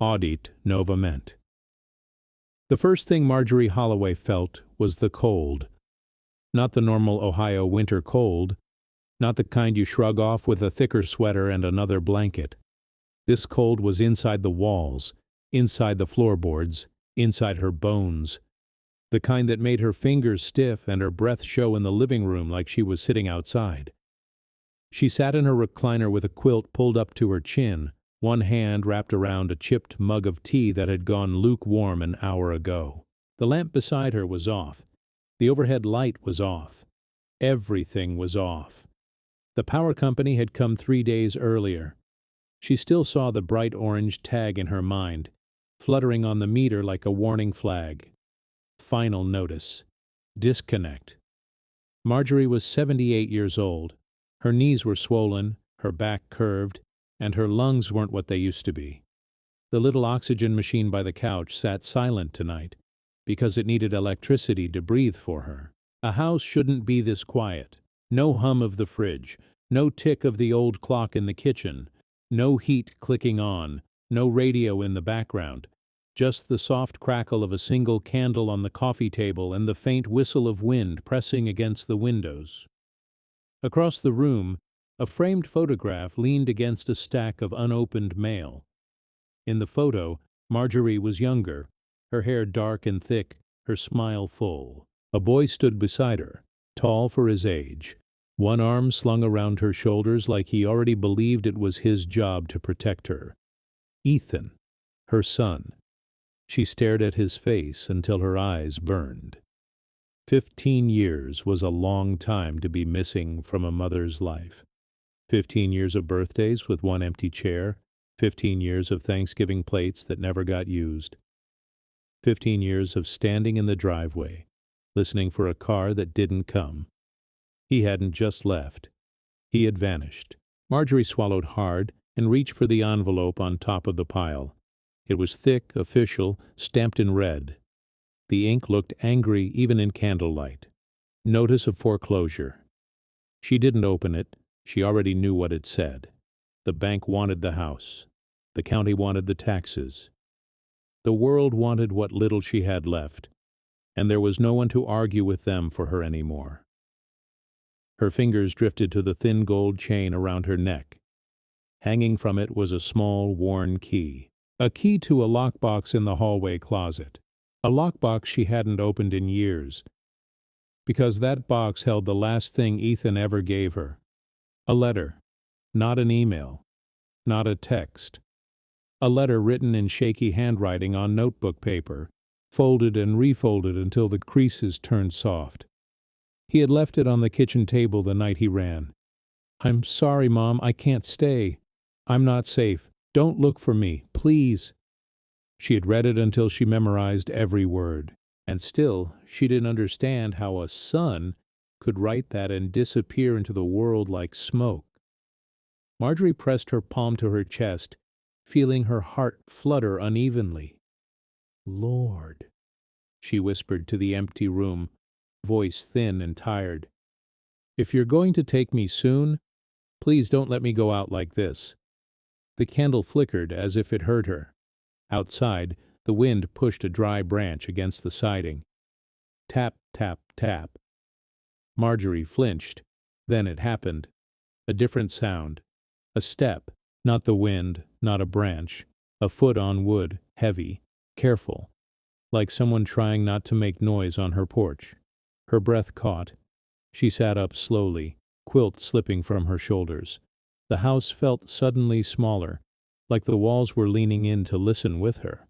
Audit novament. The first thing Marjorie Holloway felt was the cold. Not the normal Ohio winter cold, not the kind you shrug off with a thicker sweater and another blanket. This cold was inside the walls, inside the floorboards, inside her bones. The kind that made her fingers stiff and her breath show in the living room like she was sitting outside. She sat in her recliner with a quilt pulled up to her chin, one hand wrapped around a chipped mug of tea that had gone lukewarm an hour ago. The lamp beside her was off. The overhead light was off. Everything was off. The power company had come 3 days earlier. She still saw the bright orange tag in her mind, fluttering on the meter like a warning flag. Final notice. Disconnect. Marjorie was 78 years old. Her knees were swollen, her back curved, and her lungs weren't what they used to be. The little oxygen machine by the couch sat silent tonight, because it needed electricity to breathe for her. A house shouldn't be this quiet. No hum of the fridge, no tick of the old clock in the kitchen, no heat clicking on, no radio in the background, just the soft crackle of a single candle on the coffee table and the faint whistle of wind pressing against the windows. Across the room, a framed photograph leaned against a stack of unopened mail. In the photo, Marjorie was younger, her hair dark and thick, her smile full. A boy stood beside her, tall for his age, one arm slung around her shoulders like he already believed it was his job to protect her. Ethan, her son. She stared at his face until her eyes burned. 15 years was a long time to be missing from a mother's life. 15 years of birthdays with one empty chair, 15 years of Thanksgiving plates that never got used. 15 years of standing in the driveway, listening for a car that didn't come. He hadn't just left. He had vanished. Marjorie swallowed hard and reached for the envelope on top of the pile. It was thick, official, stamped in red. The ink looked angry even in candlelight. Notice of foreclosure. She didn't open it. She already knew what it said. The bank wanted the house. The county wanted the taxes. The world wanted what little she had left, and there was no one to argue with them for her anymore. Her fingers drifted to the thin gold chain around her neck. Hanging from it was a small, worn key. A key to a lockbox in the hallway closet. A lockbox she hadn't opened in years, because that box held the last thing Ethan ever gave her. A letter, not an email, not a text. A letter written in shaky handwriting on notebook paper, folded and refolded until the creases turned soft. He had left it on the kitchen table the night he ran. "I'm sorry, Mom, I can't stay. I'm not safe. Don't look for me, please." She had read it until she memorized every word, and still she didn't understand how a son could write that and disappear into the world like smoke. Marjorie pressed her palm to her chest, feeling her heart flutter unevenly. "Lord," she whispered to the empty room, voice thin and tired. "If you're going to take me soon, please don't let me go out like this." The candle flickered as if it hurt her. Outside, the wind pushed a dry branch against the siding. Tap, tap, tap. Marjorie flinched. Then it happened. A different sound. A step. Not the wind, not a branch. A foot on wood, heavy, careful, like someone trying not to make noise on her porch. Her breath caught. She sat up slowly, quilt slipping from her shoulders. The house felt suddenly smaller, like the walls were leaning in to listen with her.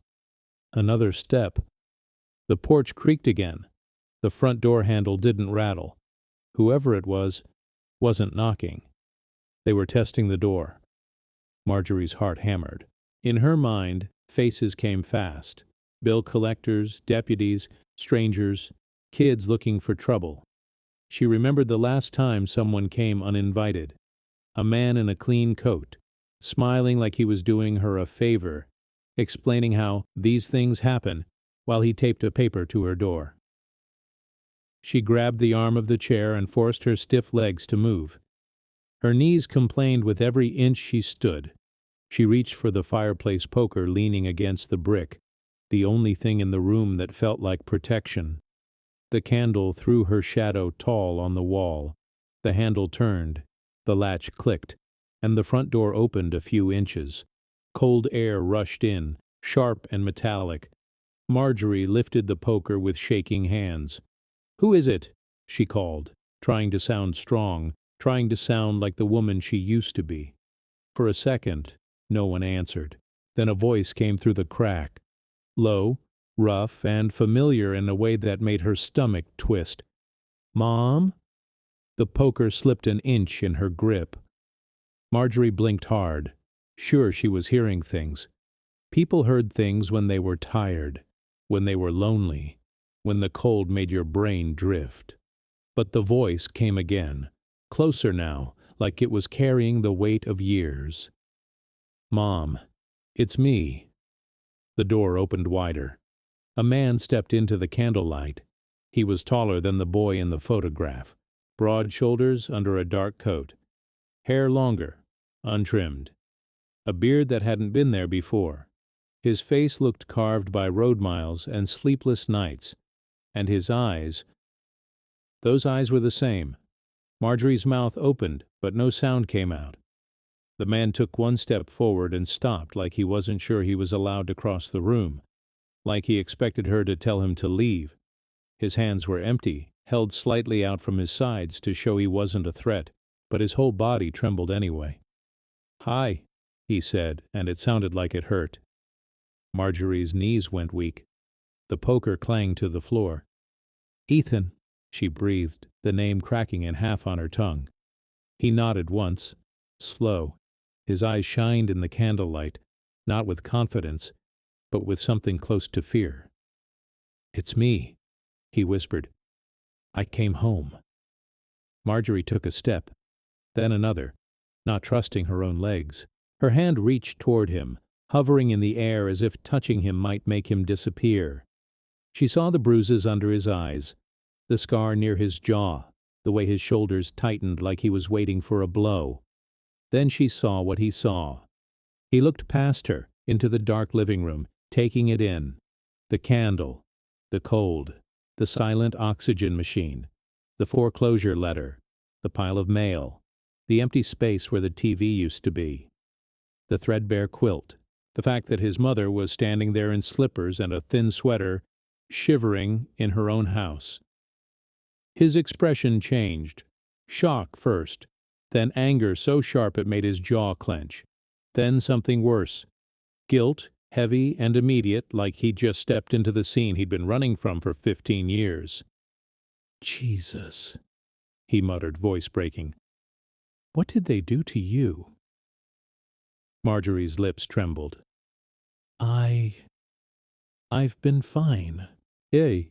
Another step. The porch creaked again. The front door handle didn't rattle. Whoever it was, wasn't knocking. They were testing the door. Marjorie's heart hammered. In her mind, faces came fast. Bill collectors, deputies, strangers, kids looking for trouble. She remembered the last time someone came uninvited. A man in a clean coat, smiling like he was doing her a favor, explaining how these things happen while he taped a paper to her door. She grabbed the arm of the chair and forced her stiff legs to move. Her knees complained with every inch she stood. She reached for the fireplace poker leaning against the brick, the only thing in the room that felt like protection. The candle threw her shadow tall on the wall. The handle turned, the latch clicked, and the front door opened a few inches. Cold air rushed in, sharp and metallic. Marjorie lifted the poker with shaking hands. "Who is it?" she called, trying to sound strong, trying to sound like the woman she used to be. For a second, no one answered. Then a voice came through the crack. Low, rough, and familiar in a way that made her stomach twist. "Mom?" The poker slipped an inch in her grip. Marjorie blinked hard. Sure, she was hearing things. People heard things when they were tired, when they were lonely, when the cold made your brain drift. But the voice came again, closer now, like it was carrying the weight of years. "Mom, it's me." The door opened wider. A man stepped into the candlelight. He was taller than the boy in the photograph, broad shoulders under a dark coat, hair longer, untrimmed, a beard that hadn't been there before. His face looked carved by road miles and sleepless nights, and his eyes, those eyes were the same. Marjorie's mouth opened, but no sound came out. The man took one step forward and stopped, like he wasn't sure he was allowed to cross the room, like he expected her to tell him to leave. His hands were empty, held slightly out from his sides to show he wasn't a threat, but his whole body trembled anyway. "Hi," he said, and it sounded like it hurt. Marjorie's knees went weak. The poker clanged to the floor. "Ethan," she breathed, the name cracking in half on her tongue. He nodded once, slow. His eyes shined in the candlelight, not with confidence, but with something close to fear. "It's me," he whispered. "I came home." Marjorie took a step, then another, not trusting her own legs. Her hand reached toward him, hovering in the air as if touching him might make him disappear. She saw the bruises under his eyes, the scar near his jaw, the way his shoulders tightened like he was waiting for a blow. Then she saw what he saw. He looked past her, into the dark living room, taking it in. The candle, the cold, the silent oxygen machine, the foreclosure letter, the pile of mail, the empty space where the TV used to be, the threadbare quilt, the fact that his mother was standing there in slippers and a thin sweater, shivering in her own house. His expression changed. Shock first, then anger so sharp it made his jaw clench. Then something worse. Guilt, heavy and immediate, like he'd just stepped into the scene he'd been running from for 15 years. "Jesus," he muttered, voice breaking. "What did they do to you?" Marjorie's lips trembled. I've been fine." "Hey."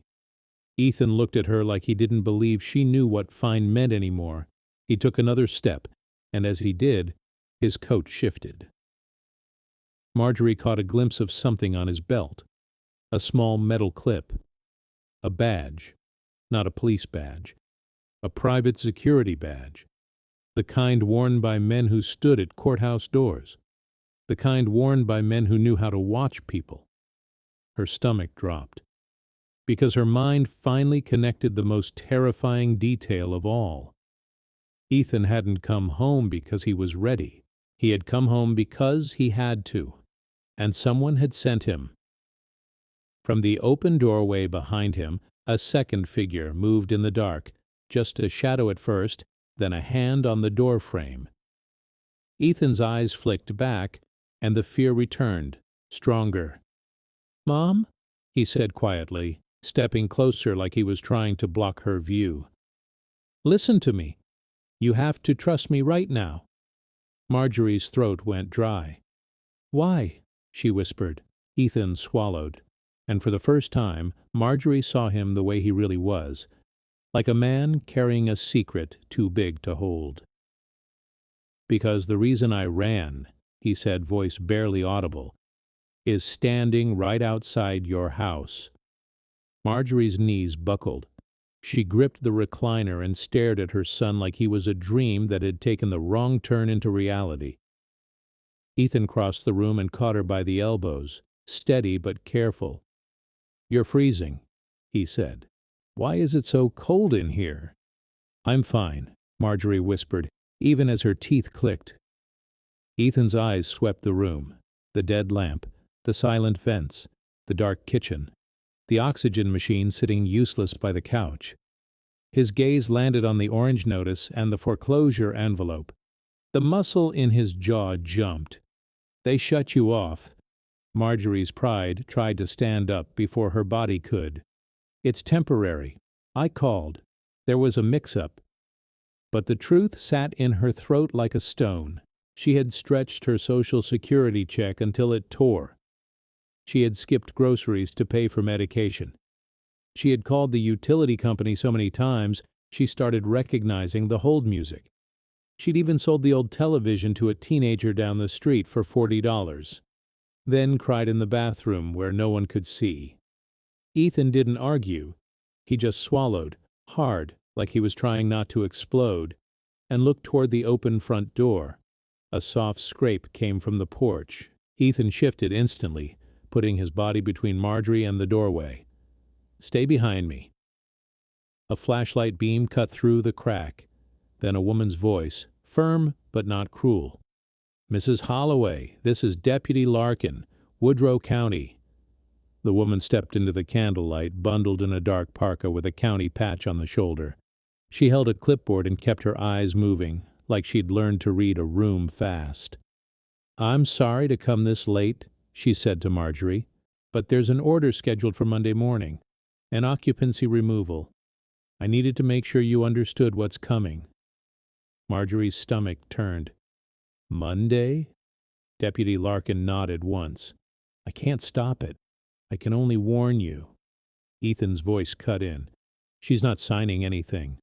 Ethan looked at her like he didn't believe she knew what fine meant anymore. He took another step, and as he did, his coat shifted. Marjorie caught a glimpse of something on his belt. A small metal clip. A badge. Not a police badge. A private security badge. The kind worn by men who stood at courthouse doors. The kind worn by men who knew how to watch people. Her stomach dropped, because her mind finally connected the most terrifying detail of all. Ethan hadn't come home because he was ready. He had come home because he had to, and someone had sent him. From the open doorway behind him, a second figure moved in the dark, just a shadow at first, then a hand on the doorframe. Ethan's eyes flicked back, and the fear returned, stronger. "Mom?" he said quietly, stepping closer like he was trying to block her view. "Listen to me. You have to trust me right now." Marjorie's throat went dry. "Why?" she whispered. Ethan swallowed, and for the first time Marjorie saw him the way he really was, like a man carrying a secret too big to hold. "Because the reason I ran," he said, voice barely audible, "is standing right outside your house." Marjorie's knees buckled. She gripped the recliner and stared at her son like he was a dream that had taken the wrong turn into reality. Ethan crossed the room and caught her by the elbows, steady but careful. "You're freezing," he said. "Why is it so cold in here?" "I'm fine," Marjorie whispered, even as her teeth clicked. Ethan's eyes swept the room, the dead lamp, the silent vents, the dark kitchen, the oxygen machine sitting useless by the couch. His gaze landed on the orange notice and the foreclosure envelope. The muscle in his jaw jumped. "They shut you off." Marjorie's pride tried to stand up before her body could. "It's temporary. I called. There was a mix-up." But the truth sat in her throat like a stone. She had stretched her Social Security check until it tore. She had skipped groceries to pay for medication. She had called the utility company so many times she started recognizing the hold music. She'd even sold the old television to a teenager down the street for $40. Then cried in the bathroom where no one could see. Ethan didn't argue. He just swallowed, hard, like he was trying not to explode, and looked toward the open front door. A soft scrape came from the porch. Ethan shifted instantly, putting his body between Marjorie and the doorway. "Stay behind me." A flashlight beam cut through the crack. Then a woman's voice, firm but not cruel. "Mrs. Holloway, this is Deputy Larkin, Woodrow County." The woman stepped into the candlelight, bundled in a dark parka with a county patch on the shoulder. She held a clipboard and kept her eyes moving, like she'd learned to read a room fast. "I'm sorry to come this late," she said to Marjorie, "but there's an order scheduled for Monday morning, an occupancy removal. I needed to make sure you understood what's coming." Marjorie's stomach turned. "Monday?" Deputy Larkin nodded once. "I can't stop it. I can only warn you." Ethan's voice cut in. "She's not signing anything."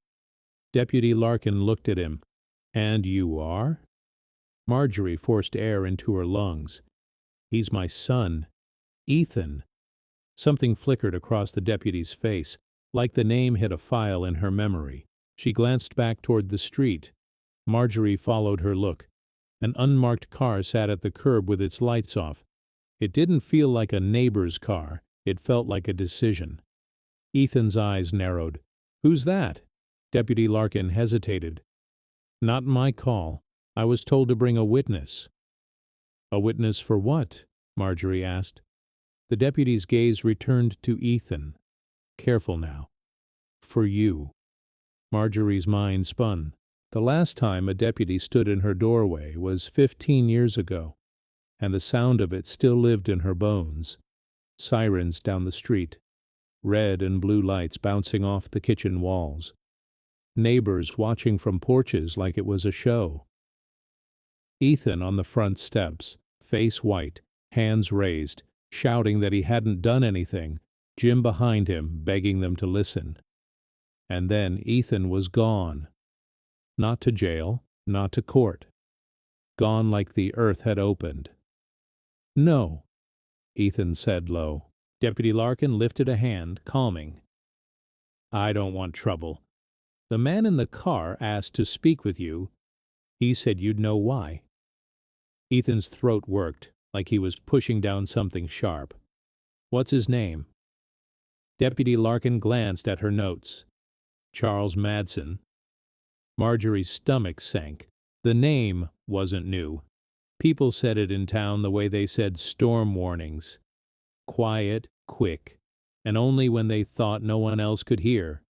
Deputy Larkin looked at him. "And you are?" Marjorie forced air into her lungs. "He's my son. Ethan." Something flickered across the deputy's face, like the name hit a file in her memory. She glanced back toward the street. Marjorie followed her look. An unmarked car sat at the curb with its lights off. It didn't feel like a neighbor's car. It felt like a decision. Ethan's eyes narrowed. "Who's that?" Deputy Larkin hesitated. "Not my call. I was told to bring a witness." "A witness for what?" Marjorie asked. The deputy's gaze returned to Ethan. "Careful now. For you." Marjorie's mind spun. The last time a deputy stood in her doorway was 15 years ago, and the sound of it still lived in her bones. Sirens down the street, red and blue lights bouncing off the kitchen walls, neighbors watching from porches like it was a show. Ethan on the front steps, face white, hands raised, shouting that he hadn't done anything, Jim behind him begging them to listen. And then Ethan was gone. Not to jail, not to court. Gone like the earth had opened. "No," Ethan said low. Deputy Larkin lifted a hand, calming. "I don't want trouble. The man in the car asked to speak with you. He said you'd know why." Ethan's throat worked, like he was pushing down something sharp. "What's his name?" Deputy Larkin glanced at her notes. "Charles Madsen." Marjorie's stomach sank. The name wasn't new. People said it in town the way they said storm warnings. Quiet, quick, and only when they thought no one else could hear.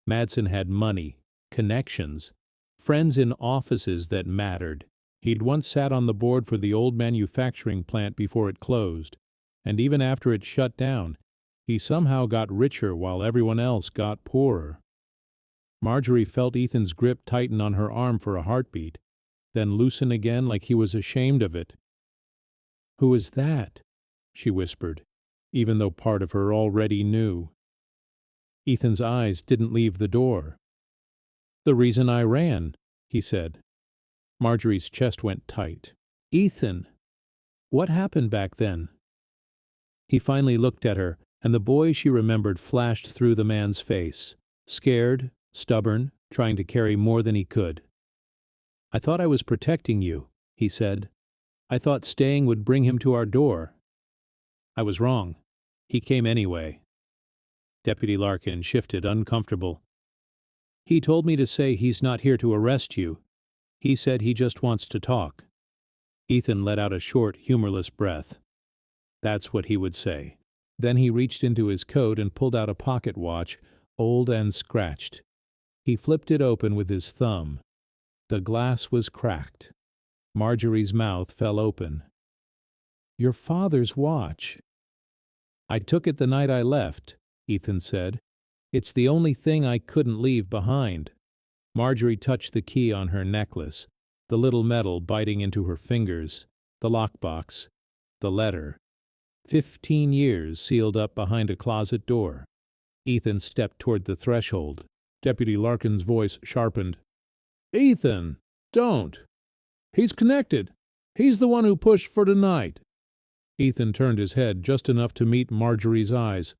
Madsen had money, connections, friends in offices that mattered. He'd once sat on the board for the old manufacturing plant before it closed, and even after it shut down, he somehow got richer while everyone else got poorer. Marjorie felt Ethan's grip tighten on her arm for a heartbeat, then loosen again like he was ashamed of it. "Who is that?" she whispered, even though part of her already knew. Ethan's eyes didn't leave the door. "The reason I ran," he said. Marjorie's chest went tight. "Ethan, what happened back then?" He finally looked at her, and the boy she remembered flashed through the man's face. Scared, stubborn, trying to carry more than he could. "I thought I was protecting you," he said. I thought staying would bring him to our door. I was wrong. He came anyway. Deputy Larkin shifted, uncomfortable. He told me to say he's not here to arrest you. He said he just wants to talk. Ethan let out a short, humorless breath. That's what he would say. Then he reached into his coat and pulled out a pocket watch, old and scratched. He flipped it open with his thumb. The glass was cracked. Marjorie's mouth fell open. Your father's watch. I took it the night I left, Ethan said. It's the only thing I couldn't leave behind. Marjorie touched the key on her necklace, the little metal biting into her fingers, the lockbox, the letter. 15 years sealed up behind a closet door. Ethan stepped toward the threshold. Deputy Larkin's voice sharpened. Ethan, don't. He's connected. He's the one who pushed for tonight. Ethan turned his head just enough to meet Marjorie's eyes.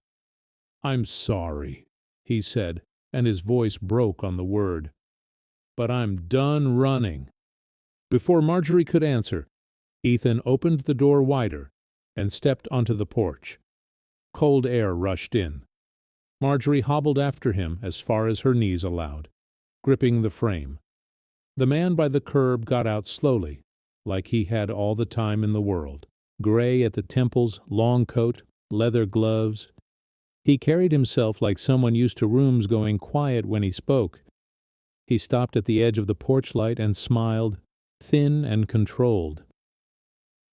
I'm sorry, he said, and his voice broke on the word. But I'm done running. Before Marjorie could answer, Ethan opened the door wider and stepped onto the porch. Cold air rushed in. Marjorie hobbled after him as far as her knees allowed, gripping the frame. The man by the curb got out slowly, like he had all the time in the world. Gray at the temples, long coat, leather gloves. He carried himself like someone used to rooms going quiet when he spoke. He stopped at the edge of the porch light and smiled, thin and controlled.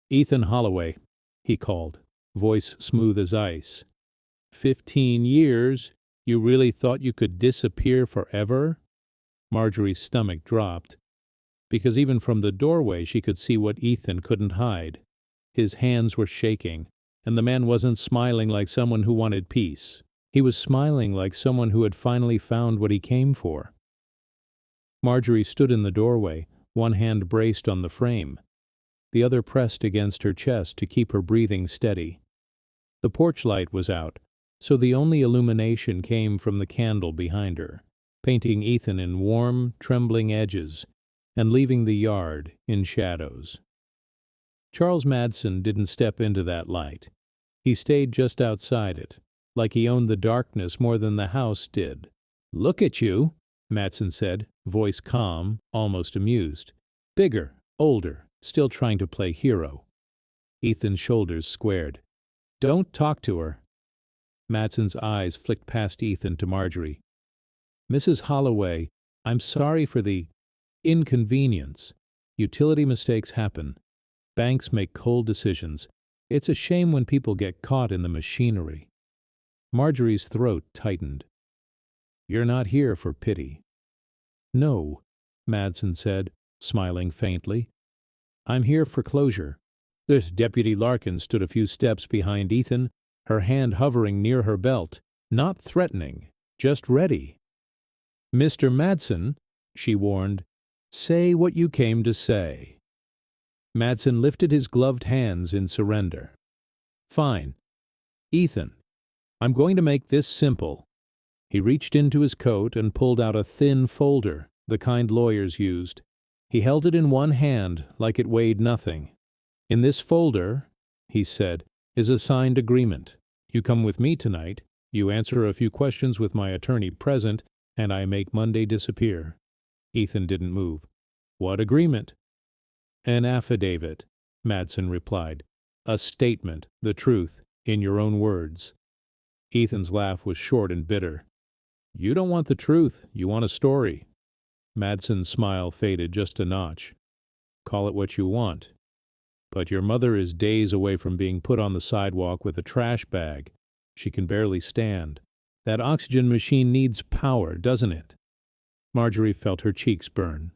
Ethan Holloway, he called, voice smooth as ice. 15 years? You really thought you could disappear forever? Marjorie's stomach dropped, because even from the doorway she could see what Ethan couldn't hide. His hands were shaking, and the man wasn't smiling like someone who wanted peace. He was smiling like someone who had finally found what he came for. Marjorie stood in the doorway, one hand braced on the frame, the other pressed against her chest to keep her breathing steady. The porch light was out, so the only illumination came from the candle behind her, painting Ethan in warm, trembling edges and leaving the yard in shadows. Charles Madsen didn't step into that light. He stayed just outside it, like he owned the darkness more than the house did. Look at you, Madsen said, voice calm, almost amused. Bigger, older, still trying to play hero. Ethan's shoulders squared. Don't talk to her. Madsen's eyes flicked past Ethan to Marjorie. Mrs. Holloway, I'm sorry for the inconvenience. Utility mistakes happen. Banks make cold decisions. It's a shame when people get caught in the machinery. Marjorie's throat tightened. You're not here for pity. No, Madsen said, smiling faintly. I'm here for closure. Deputy Larkin stood a few steps behind Ethan, her hand hovering near her belt, not threatening, just ready. Mr. Madsen, she warned, say what you came to say. Madsen lifted his gloved hands in surrender. Fine. Ethan, I'm going to make this simple. He reached into his coat and pulled out a thin folder, the kind lawyers used. He held it in one hand like it weighed nothing. In this folder, he said, is a signed agreement. You come with me tonight, you answer a few questions with my attorney present, and I make Monday disappear. Ethan didn't move. What agreement? An affidavit, Madsen replied. A statement, the truth, in your own words. Ethan's laugh was short and bitter. You don't want the truth, you want a story. Madsen's smile faded just a notch. Call it what you want. But your mother is days away from being put on the sidewalk with a trash bag. She can barely stand. That oxygen machine needs power, doesn't it? Marjorie felt her cheeks burn.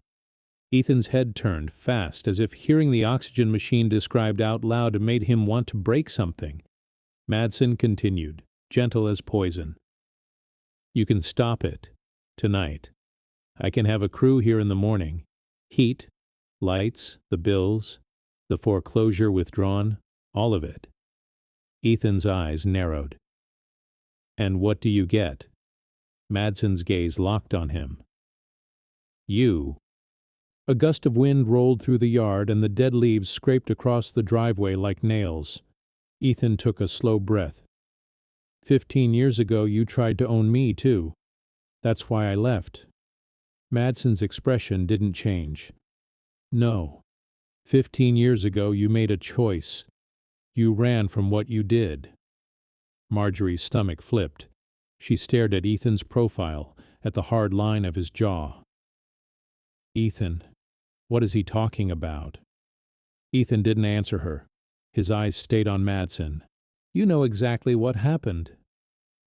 Ethan's head turned fast, as if hearing the oxygen machine described out loud made him want to break something. Madsen continued, gentle as poison. You can stop it, tonight. I can have a crew here in the morning. Heat, lights, the bills, the foreclosure withdrawn, all of it. Ethan's eyes narrowed. And what do you get? Madsen's gaze locked on him. You. A gust of wind rolled through the yard and the dead leaves scraped across the driveway like nails. Ethan took a slow breath. 15 years ago you tried to own me, too. That's why I left. Madsen's expression didn't change. No. 15 years ago you made a choice. You ran from what you did. Marjorie's stomach flipped. She stared at Ethan's profile, at the hard line of his jaw. Ethan, what is he talking about? Ethan didn't answer her. His eyes stayed on Madsen. You know exactly what happened.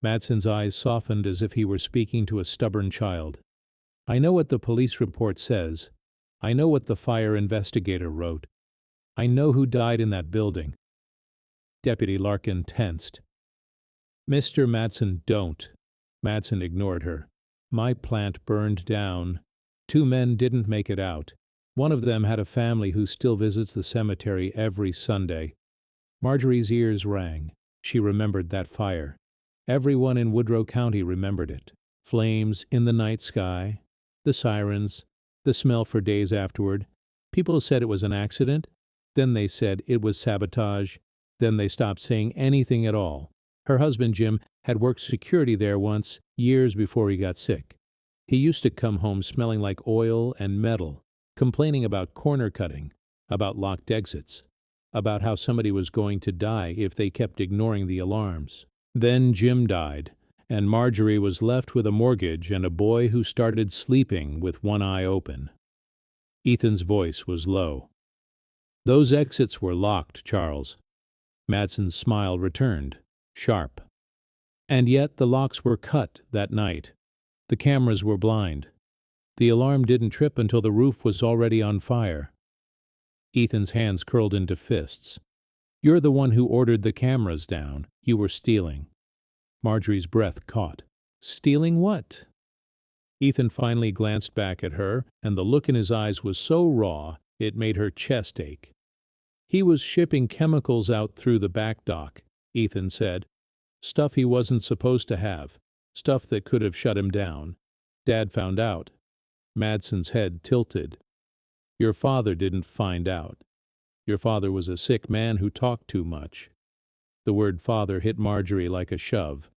Madsen's eyes softened as if he were speaking to a stubborn child. I know what the police report says. I know what the fire investigator wrote. I know who died in that building. Deputy Larkin tensed. Mr. Madsen, don't. Madsen ignored her. My plant burned down. 2 men didn't make it out. One of them had a family who still visits the cemetery every Sunday. Marjorie's ears rang. She remembered that fire. Everyone in Woodrow County remembered it. Flames in the night sky, the sirens, the smell for days afterward. People said it was an accident. Then they said it was sabotage. Then they stopped saying anything at all. Her husband, Jim, had worked security there once, years before he got sick. He used to come home smelling like oil and metal, complaining about corner cutting, about locked exits, about how somebody was going to die if they kept ignoring the alarms. Then Jim died, and Marjorie was left with a mortgage and a boy who started sleeping with one eye open. Ethan's voice was low. Those exits were locked, Charles. Madsen's smile returned, sharp. And yet the locks were cut that night. The cameras were blind. The alarm didn't trip until the roof was already on fire. Ethan's hands curled into fists. You're the one who ordered the cameras down. You were stealing. Marjorie's breath caught. Stealing what? Ethan finally glanced back at her, and the look in his eyes was so raw it made her chest ache. He was shipping chemicals out through the back dock, Ethan said. Stuff he wasn't supposed to have. Stuff that could have shut him down. Dad found out. Madsen's head tilted. Your father didn't find out. Your father was a sick man who talked too much. The word father hit Marjorie like a shove.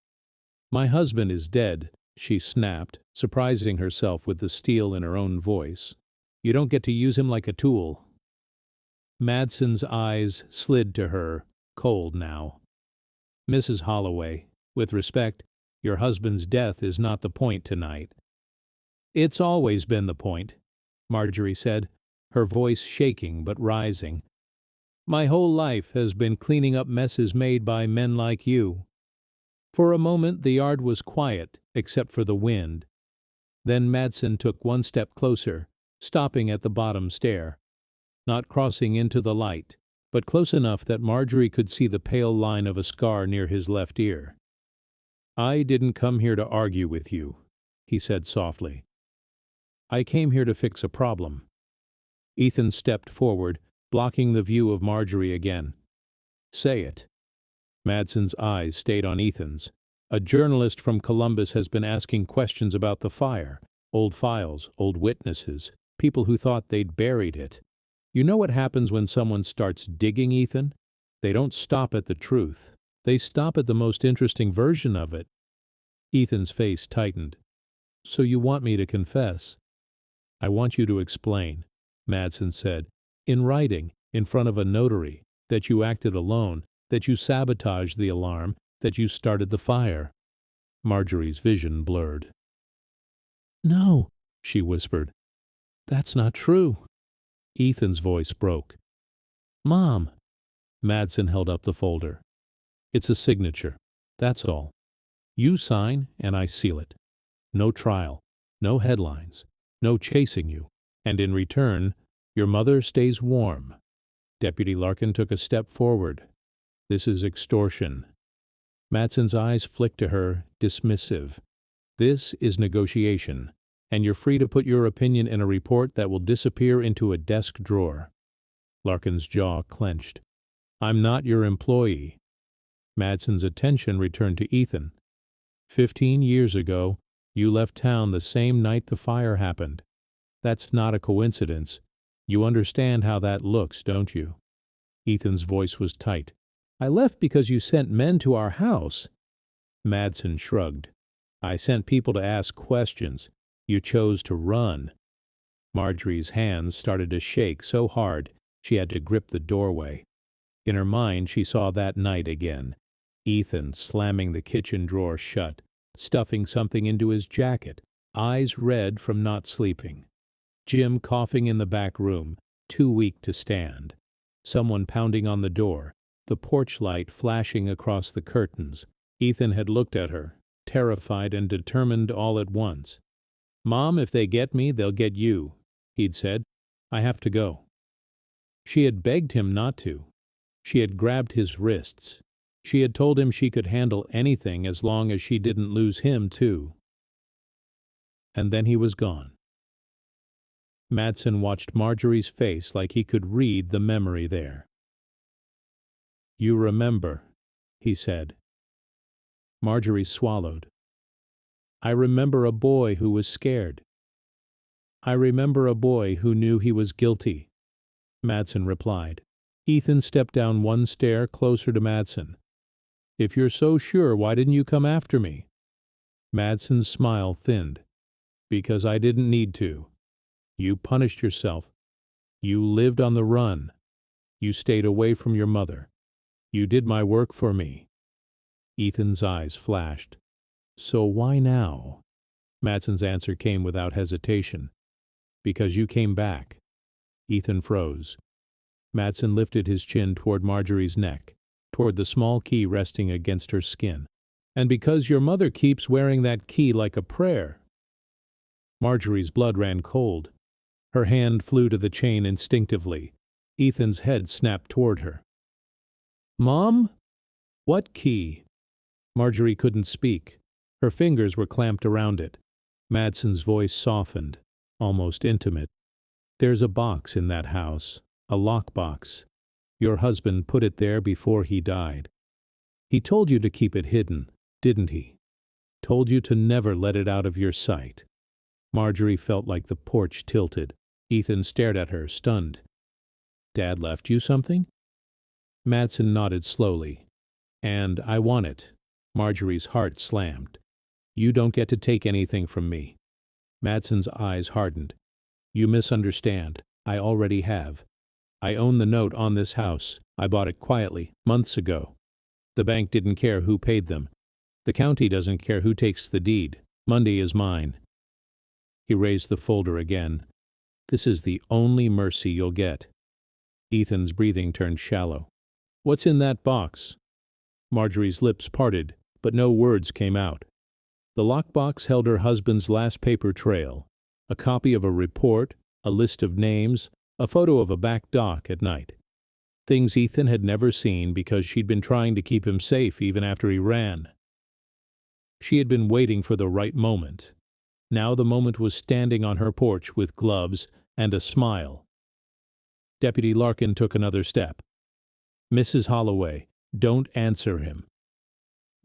My husband is dead, she snapped, surprising herself with the steel in her own voice. You don't get to use him like a tool. Madsen's eyes slid to her, cold now. Mrs. Holloway, with respect, your husband's death is not the point tonight. It's always been the point, Marjorie said, her voice shaking but rising. My whole life has been cleaning up messes made by men like you. For a moment the yard was quiet, except for the wind. Then Madsen took one step closer, stopping at the bottom stair, not crossing into the light, but close enough that Marjorie could see the pale line of a scar near his left ear. I didn't come here to argue with you, he said softly. I came here to fix a problem. Ethan stepped forward, blocking the view of Marjorie again. Say it. Madsen's eyes stayed on Ethan's. A journalist from Columbus has been asking questions about the fire, old files, old witnesses, people who thought they'd buried it. You know what happens when someone starts digging, Ethan? They don't stop at the truth. They stop at the most interesting version of it. Ethan's face tightened. So you want me to confess? I want you to explain, Madsen said, in writing, in front of a notary, that you acted alone, that you sabotaged the alarm, that you started the fire. Marjorie's vision blurred. No, she whispered. That's not true. Ethan's voice broke. Mom. Madsen held up the folder. It's a signature. That's all. You sign and I seal it. No trial, no headlines, no chasing you, and in return, your mother stays warm. Deputy Larkin took a step forward. This is extortion. Madsen's eyes flicked to her, dismissive. This is negotiation, and you're free to put your opinion in a report that will disappear into a desk drawer. Larkin's jaw clenched. I'm not your employee. Madsen's attention returned to Ethan. 15 years ago, you left town the same night the fire happened. That's not a coincidence. You understand how that looks, don't you? Ethan's voice was tight. I left because you sent men to our house. Madsen shrugged. I sent people to ask questions. You chose to run. Marjorie's hands started to shake so hard she had to grip the doorway. In her mind, she saw that night again. Ethan slamming the kitchen drawer shut, stuffing something into his jacket, eyes red from not sleeping. Jim coughing in the back room, too weak to stand. Someone pounding on the door, the porch light flashing across the curtains. Ethan had looked at her, terrified and determined all at once. Mom, if they get me, they'll get you, he'd said. I have to go. She had begged him not to. She had grabbed his wrists. She had told him she could handle anything as long as she didn't lose him, too. And then he was gone. Madsen watched Marjorie's face like he could read the memory there. You remember, he said. Marjorie swallowed. I remember a boy who was scared. I remember a boy who knew he was guilty, Madsen replied. Ethan stepped down one stair closer to Madsen. If you're so sure, why didn't you come after me? Madsen's smile thinned. Because I didn't need to. You punished yourself. You lived on the run. You stayed away from your mother. You did my work for me. Ethan's eyes flashed. So why now? Madsen's answer came without hesitation. Because you came back. Ethan froze. Madsen lifted his chin toward Marjorie's neck, toward the small key resting against her skin. And because your mother keeps wearing that key like a prayer. Marjorie's blood ran cold. Her hand flew to the chain instinctively. Ethan's head snapped toward her. Mom? What key? Marjorie couldn't speak. Her fingers were clamped around it. Madsen's voice softened, almost intimate. There's a box in that house, a lockbox. Your husband put it there before he died. He told you to keep it hidden, didn't he? Told you to never let it out of your sight. Marjorie felt like the porch tilted. Ethan stared at her, stunned. Dad left you something? Madsen nodded slowly. And I want it. Marjorie's heart slammed. You don't get to take anything from me. Madsen's eyes hardened. You misunderstand. I already have. I own the note on this house. I bought it quietly, months ago. The bank didn't care who paid them. The county doesn't care who takes the deed. Monday is mine. He raised the folder again. This is the only mercy you'll get. Ethan's breathing turned shallow. What's in that box? Marjorie's lips parted, but no words came out. The lockbox held her husband's last paper trail, a copy of a report, a list of names, a photo of a back dock at night. Things Ethan had never seen because she'd been trying to keep him safe even after he ran. She had been waiting for the right moment. Now the moment was standing on her porch with gloves and a smile. Deputy Larkin took another step. Mrs. Holloway, don't answer him.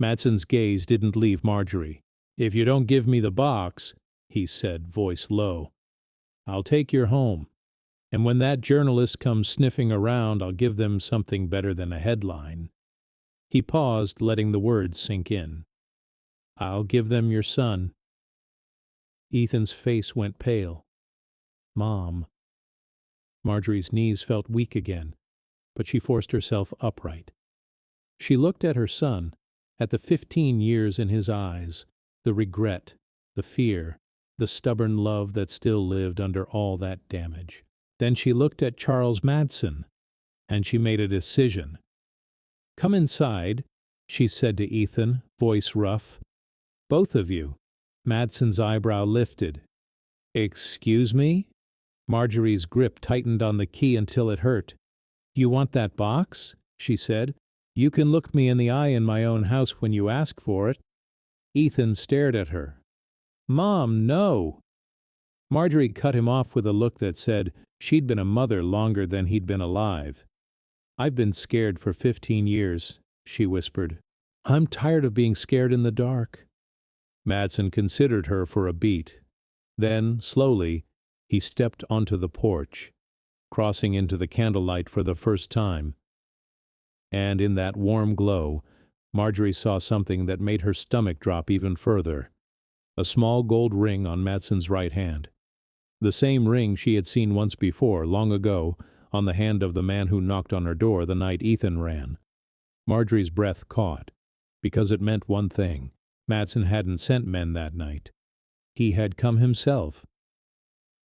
Madsen's gaze didn't leave Marjorie. If you don't give me the box, he said, voice low, I'll take you home. And when that journalist comes sniffing around, I'll give them something better than a headline. He paused, letting the words sink in. I'll give them your son. Ethan's face went pale. Mom. Marjorie's knees felt weak again, but she forced herself upright. She looked at her son, at the 15 years in his eyes, the regret, the fear, the stubborn love that still lived under all that damage. Then she looked at Charles Madsen, and she made a decision. Come inside, she said to Ethan, voice rough. Both of you. Madsen's eyebrow lifted. Excuse me? Marjorie's grip tightened on the key until it hurt. You want that box? She said. You can look me in the eye in my own house when you ask for it. Ethan stared at her. Mom, no! Marjorie cut him off with a look that said she'd been a mother longer than he'd been alive. I've been scared for 15 years, she whispered. I'm tired of being scared in the dark. Madsen considered her for a beat. Then, slowly, He stepped onto the porch, crossing into the candlelight for the first time. And in that warm glow, Marjorie saw something that made her stomach drop even further. A small gold ring on Madsen's right hand. The same ring she had seen once before, long ago, on the hand of the man who knocked on her door the night Ethan ran. Marjorie's breath caught, because it meant one thing. Madsen hadn't sent men that night. He had come himself.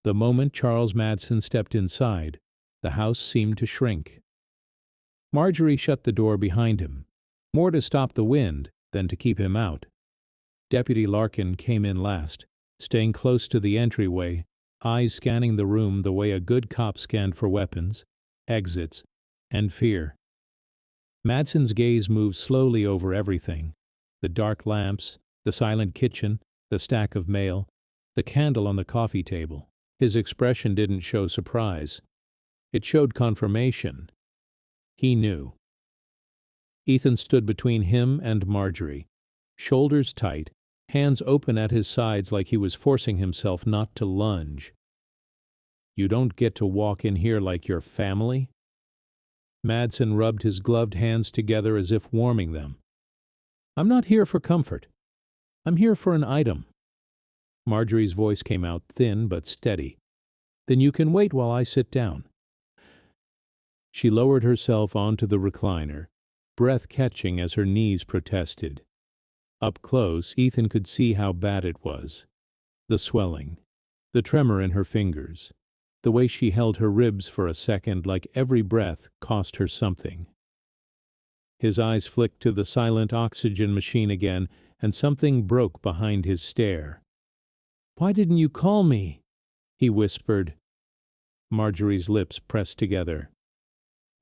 The moment Charles Madsen stepped inside, the house seemed to shrink. Marjorie shut the door behind him, more to stop the wind than to keep him out. Deputy Larkin came in last, staying close to the entryway, eyes scanning the room the way a good cop scanned for weapons, exits, and fear. Madsen's gaze moved slowly over everything: the dark lamps, the silent kitchen, the stack of mail, the candle on the coffee table. His expression didn't show surprise. It showed confirmation. He knew. Ethan stood between him and Marjorie, shoulders tight, hands open at his sides like he was forcing himself not to lunge. "You don't get to walk in here like your family?" Madsen rubbed his gloved hands together as if warming them. "I'm not here for comfort. I'm here for an item." Marjorie's voice came out thin but steady. "Then you can wait while I sit down." She lowered herself onto the recliner, breath catching as her knees protested. Up close, Ethan could see how bad it was. The swelling, the tremor in her fingers, the way she held her ribs for a second like every breath cost her something. His eyes flicked to the silent oxygen machine again, and something broke behind his stare. "Why didn't you call me?" he whispered. Marjorie's lips pressed together.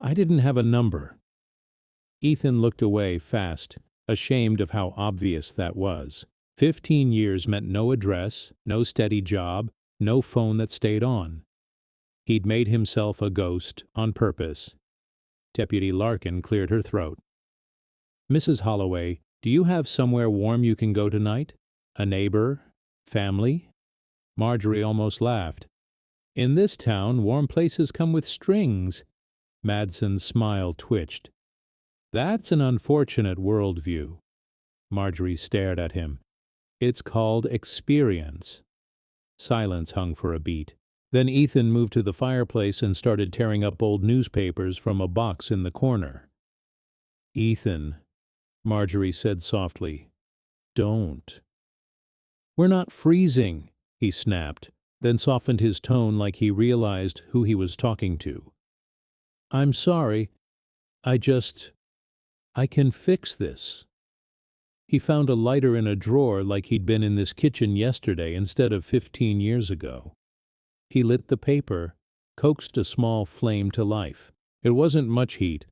"I didn't have a number." Ethan looked away fast, ashamed of how obvious that was. 15 years meant no address, no steady job, no phone that stayed on. He'd made himself a ghost on purpose. Deputy Larkin cleared her throat. "Mrs. Holloway, do you have somewhere warm you can go tonight? A neighbor? Family?" Marjorie almost laughed. "In this town, warm places come with strings." Madsen's smile twitched. "That's an unfortunate worldview." Marjorie stared at him. "It's called experience." Silence hung for a beat. Then Ethan moved to the fireplace and started tearing up old newspapers from a box in the corner. "Ethan," Marjorie said softly, "don't." "We're not freezing," he snapped, then softened his tone like he realized who he was talking to. "I'm sorry. I can fix this." He found a lighter in a drawer like he'd been in this kitchen yesterday instead of 15 years ago. He lit the paper, coaxed a small flame to life. It wasn't much heat,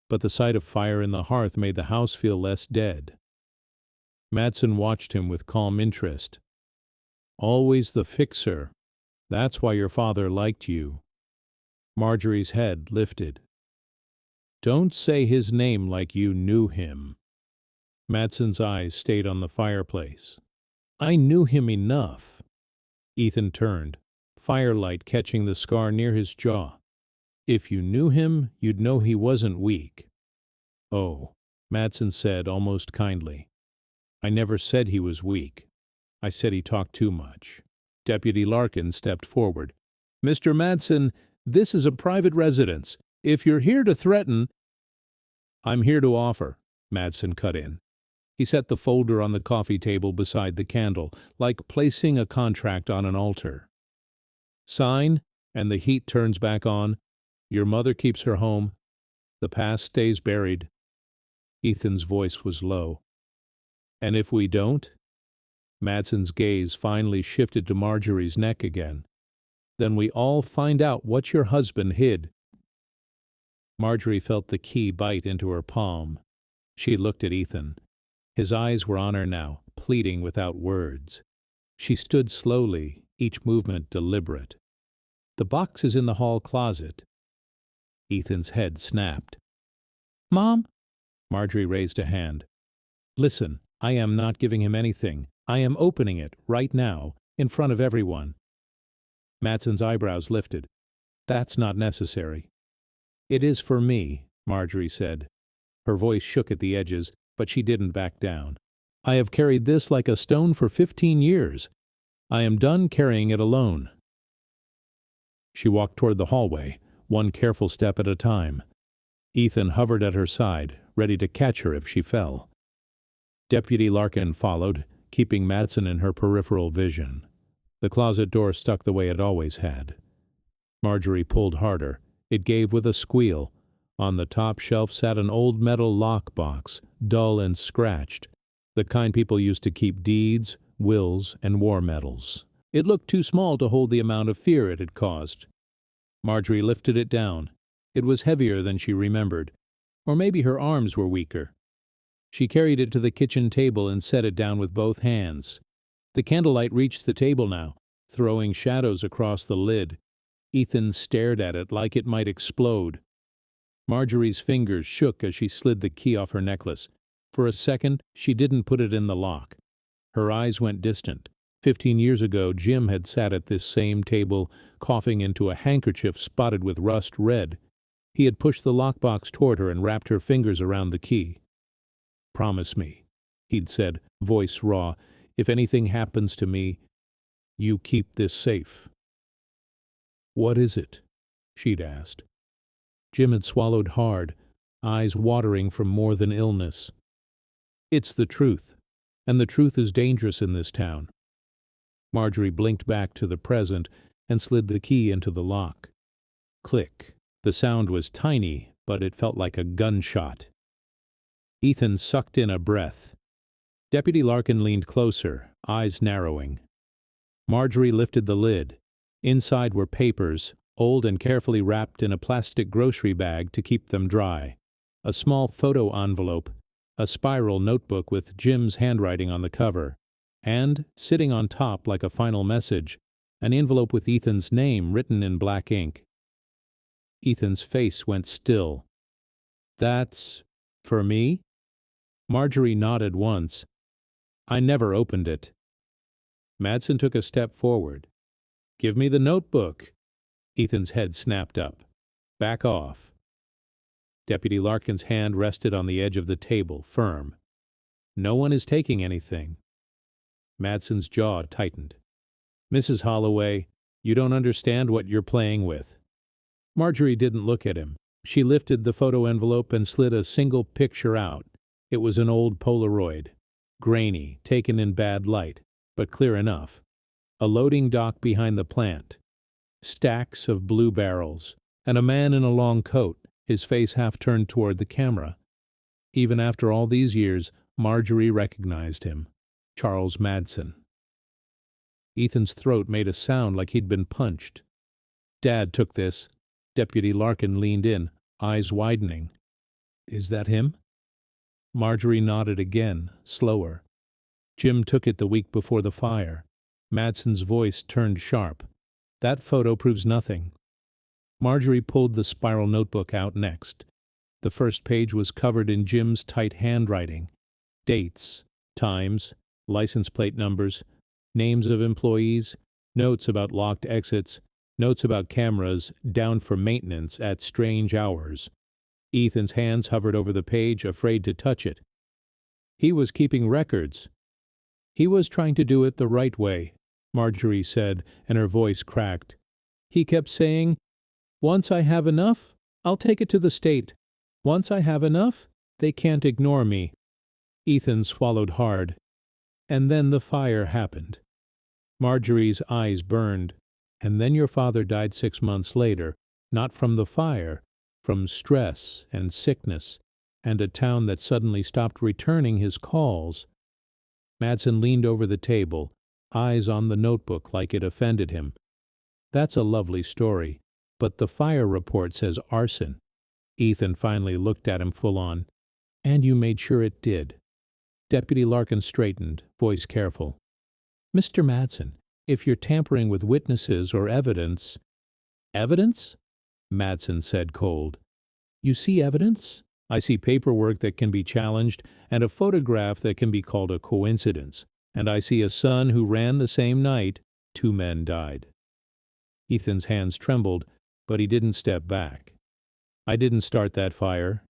but the sight of fire in the hearth made the house feel less dead. Madsen watched him with calm interest. "Always the fixer. That's why your father liked you." Marjorie's head lifted. "Don't say his name like you knew him." Madsen's eyes stayed on the fireplace. "I knew him enough." Ethan turned, firelight catching the scar near his jaw. "If you knew him, you'd know he wasn't weak." "Oh," Madsen said almost kindly. "I never said he was weak. I said he talked too much." Deputy Larkin stepped forward. "Mr. Madsen, this is a private residence. If you're here to threaten—" "I'm here to offer," Madsen cut in. He set the folder on the coffee table beside the candle, like placing a contract on an altar. "Sign, and the heat turns back on. Your mother keeps her home. The past stays buried." Ethan's voice was low. "And if we don't?" Madsen's gaze finally shifted to Marjorie's neck again. "Then we all find out what your husband hid." Marjorie felt the key bite into her palm. She looked at Ethan. His eyes were on her now, pleading without words. She stood slowly, each movement deliberate. "The box is in the hall closet." Ethan's head snapped. "Mom?" Marjorie raised a hand. "Listen, I am not giving him anything. I am opening it, right now, in front of everyone." Madsen's eyebrows lifted. That's not necessary. It is for me, Marjorie said. Her voice shook at the edges, but she didn't back down. I have carried this like a stone for 15 years. I am done carrying it alone. She walked toward the hallway, one careful step at a time. Ethan hovered at her side, ready to catch her if she fell. Deputy Larkin followed, keeping Madsen in her peripheral vision. The closet door stuck the way it always had. Marjorie pulled harder. It gave with a squeal. On the top shelf sat an old metal lock box, dull and scratched, the kind people used to keep deeds, wills, and war medals. It looked too small to hold the amount of fear it had caused. Marjorie lifted it down. It was heavier than she remembered. Or maybe her arms were weaker. She carried it to the kitchen table and set it down with both hands. The candlelight reached the table now, throwing shadows across the lid. Ethan stared at it like it might explode. Marjorie's fingers shook as she slid the key off her necklace. For a second, she didn't put it in the lock. Her eyes went distant. 15 years ago, Jim had sat at this same table, coughing into a handkerchief spotted with rust red. He had pushed the lockbox toward her and wrapped her fingers around the key. "Promise me," he'd said, voice raw, "if anything happens to me, you keep this safe." "What is it?" she'd asked. Jim had swallowed hard, eyes watering from more than illness. "It's the truth, and the truth is dangerous in this town." Marjorie blinked back to the present and slid the key into the lock. Click. The sound was tiny, but it felt like a gunshot. Ethan sucked in a breath. Deputy Larkin leaned closer, eyes narrowing. Marjorie lifted the lid. Inside were papers, old and carefully wrapped in a plastic grocery bag to keep them dry. A small photo envelope, a spiral notebook with Jim's handwriting on the cover, and, sitting on top like a final message, an envelope with Ethan's name written in black ink. Ethan's face went still. "That's for me?" Marjorie nodded once. "I never opened it." Madsen took a step forward. "Give me the notebook." Ethan's head snapped up. "Back off." Deputy Larkin's hand rested on the edge of the table, firm. "No one is taking anything." Madsen's jaw tightened. "Mrs. Holloway, you don't understand what you're playing with." Marjorie didn't look at him. She lifted the photo envelope and slid a single picture out. It was an old Polaroid. Grainy, taken in bad light, but clear enough. A loading dock behind the plant. Stacks of blue barrels, and a man in a long coat, his face half turned toward the camera. Even after all these years, Marjorie recognized him. Charles Madsen. Ethan's throat made a sound like he'd been punched. "Dad took this." Deputy Larkin leaned in, eyes widening. "Is that him?" Marjorie nodded again, slower. "Jim took it the week before the fire." Madsen's voice turned sharp. "That photo proves nothing." Marjorie pulled the spiral notebook out next. The first page was covered in Jim's tight handwriting. Dates, times, license plate numbers, names of employees, notes about locked exits, notes about cameras down for maintenance at strange hours. Ethan's hands hovered over the page, afraid to touch it. He was keeping records. He was trying to do it the right way, Marjorie said, and her voice cracked. He kept saying, "Once I have enough, I'll take it to the state. Once I have enough, they can't ignore me." Ethan swallowed hard. "And then the fire happened." Marjorie's eyes burned. "And then your father died 6 months later, not from the fire, from stress and sickness, and a town that suddenly stopped returning his calls." Madsen leaned over the table, eyes on the notebook like it offended him. "That's a lovely story, but the fire report says arson." Ethan finally looked at him full on. "And you made sure it did." Deputy Larkin straightened, voice careful. "Mr. Madsen, if you're tampering with witnesses or evidence—" "Evidence?" Madsen said cold. "You see evidence? I see paperwork that can be challenged and a photograph that can be called a coincidence. And I see a son who ran the same night. 2 men died." Ethan's hands trembled, but he didn't step back. I didn't start that fire.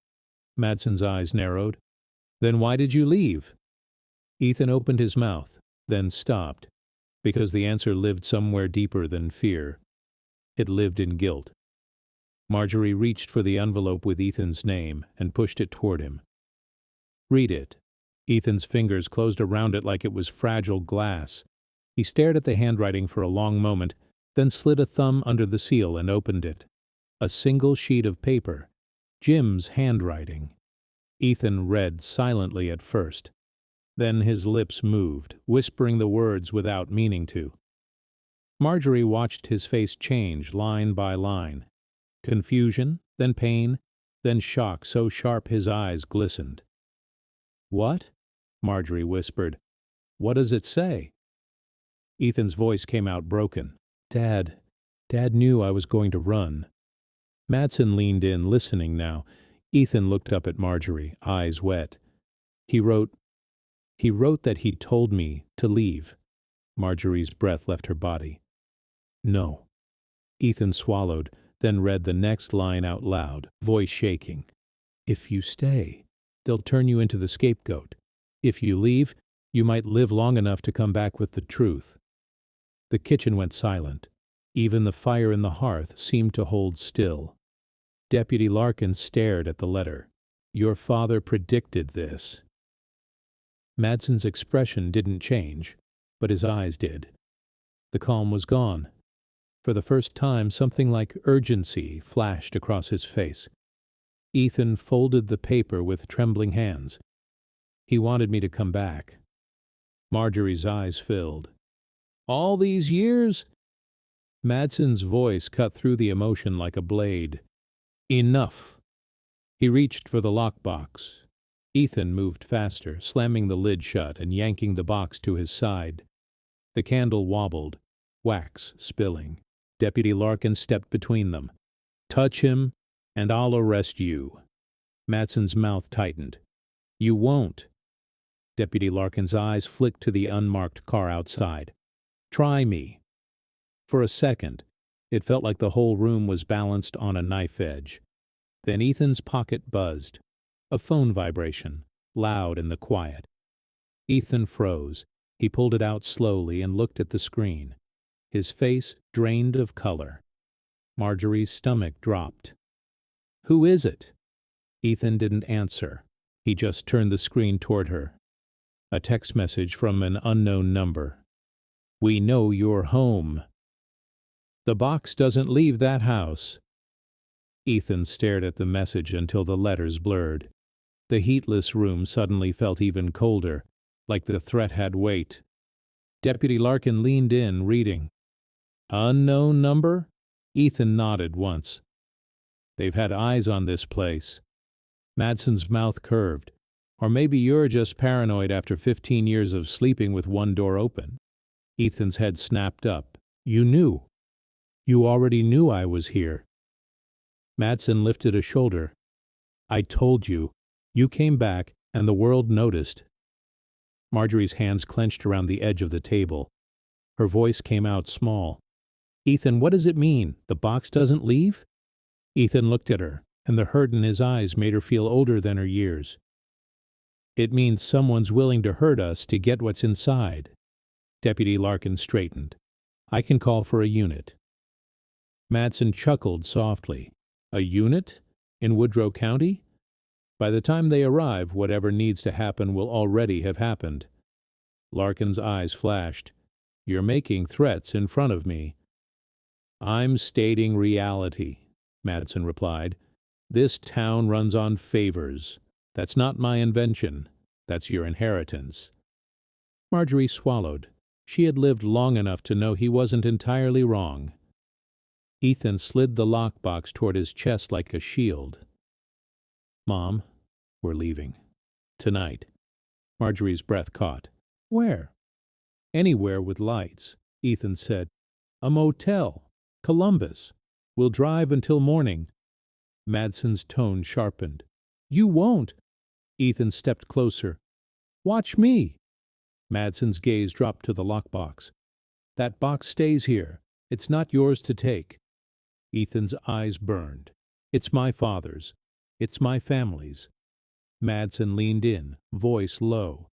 Madsen's eyes narrowed. Then why did you leave? Ethan opened his mouth, then stopped, because the answer lived somewhere deeper than fear. It lived in guilt. Marjorie reached for the envelope with Ethan's name and pushed it toward him. Read it. Ethan's fingers closed around it like it was fragile glass. He stared at the handwriting for a long moment, then slid a thumb under the seal and opened it. A single sheet of paper. Jim's handwriting. Ethan read silently at first. Then his lips moved, whispering the words without meaning to. Marjorie watched his face change line by line. Confusion, then pain, then shock so sharp his eyes glistened. "What?" Marjorie whispered. "What does it say?" Ethan's voice came out broken. Dad knew I was going to run." Madsen leaned in, listening now. Ethan looked up at Marjorie, eyes wet. He wrote that he told me to leave." Marjorie's breath left her body. "No." Ethan swallowed, then read the next line out loud, voice shaking. "If you stay, they'll turn you into the scapegoat. If you leave, you might live long enough to come back with the truth." The kitchen went silent. Even the fire in the hearth seemed to hold still. Deputy Larkin stared at the letter. "Your father predicted this." Madsen's expression didn't change, but his eyes did. The calm was gone. For the first time, something like urgency flashed across his face. Ethan folded the paper with trembling hands. "He wanted me to come back." Marjorie's eyes filled. "All these years?" Madsen's voice cut through the emotion like a blade. "Enough." He reached for the lockbox. Ethan moved faster, slamming the lid shut and yanking the box to his side. The candle wobbled, wax spilling. Deputy Larkin stepped between them. "Touch him, and I'll arrest you." Madsen's mouth tightened. "You won't." Deputy Larkin's eyes flicked to the unmarked car outside. "Try me." For a second, it felt like the whole room was balanced on a knife edge. Then Ethan's pocket buzzed. A phone vibration, loud in the quiet. Ethan froze. He pulled it out slowly and looked at the screen. His face drained of color. Marjorie's stomach dropped. "Who is it?" Ethan didn't answer. He just turned the screen toward her. A text message from an unknown number. "We know you're home." "The box doesn't leave that house." Ethan stared at the message until the letters blurred. The heatless room suddenly felt even colder, like the threat had weight. Deputy Larkin leaned in, reading. "Unknown number?" Ethan nodded once. "They've had eyes on this place." Madsen's mouth curved. "Or maybe you're just paranoid after 15 years of sleeping with one door open." Ethan's head snapped up. "You knew. You already knew I was here." Madsen lifted a shoulder. "I told you. You came back, and the world noticed." Marjorie's hands clenched around the edge of the table. Her voice came out small. "Ethan, what does it mean? The box doesn't leave?" Ethan looked at her, and the hurt in his eyes made her feel older than her years. "It means someone's willing to hurt us to get what's inside." Deputy Larkin straightened. "I can call for a unit." Madsen chuckled softly. "A unit? In Woodrow County?" "By the time they arrive, whatever needs to happen will already have happened." Larkin's eyes flashed. "You're making threats in front of me." "I'm stating reality," Madsen replied. "This town runs on favors. That's not my invention. That's your inheritance." Marjorie swallowed. She had lived long enough to know he wasn't entirely wrong. Ethan slid the lockbox toward his chest like a shield. "Mom, we're leaving. Tonight." Marjorie's breath caught. "Where?" "Anywhere with lights," Ethan said. "A motel. Columbus. We'll drive until morning." Madsen's tone sharpened. "You won't." Ethan stepped closer. "Watch me." Madsen's gaze dropped to the lockbox. "That box stays here. It's not yours to take. Ethan's eyes burned. It's my father's. It's my family's. Madsen leaned in, voice low.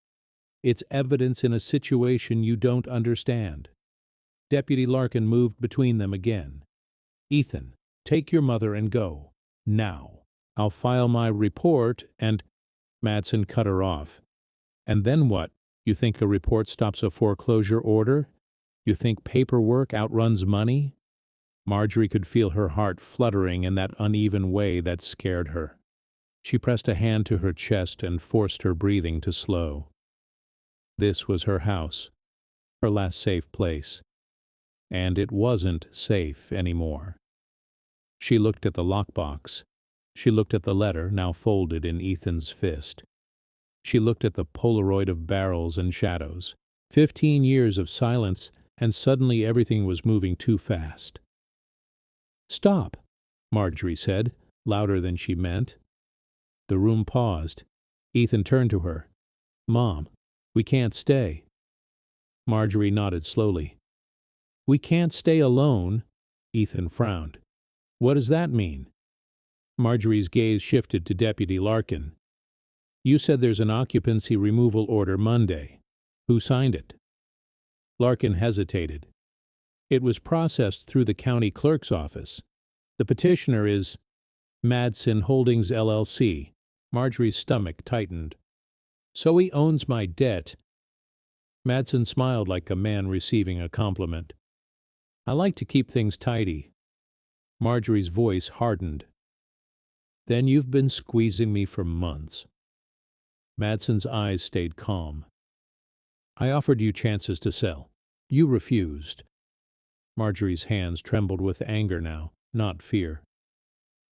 It's evidence in a situation you don't understand. Deputy Larkin moved between them again. Ethan, take your mother and go. Now. I'll file my report and… Madsen cut her off. And then what? You think a report stops a foreclosure order? You think paperwork outruns money? Marjorie could feel her heart fluttering in that uneven way that scared her. She pressed a hand to her chest and forced her breathing to slow. This was her house, her last safe place. And it wasn't safe anymore. She looked at the lockbox. She looked at the letter now folded in Ethan's fist. She looked at the Polaroid of barrels and shadows. 15 years of silence, and suddenly everything was moving too fast. "Stop," Marjorie said, louder than she meant. The room paused. Ethan turned to her. "Mom, we can't stay." Marjorie nodded slowly. "We can't stay alone." Ethan frowned. "What does that mean?" Marjorie's gaze shifted to Deputy Larkin. "You said there's an occupancy removal order Monday. Who signed it?" Larkin hesitated. "It was processed through the county clerk's office. The petitioner is Madsen Holdings, LLC. Marjorie's stomach tightened. "So he owns my debt." Madsen smiled like a man receiving a compliment. "I like to keep things tidy." Marjorie's voice hardened. "Then you've been squeezing me for months." Madsen's eyes stayed calm. "I offered you chances to sell. You refused." Marjorie's hands trembled with anger now, not fear.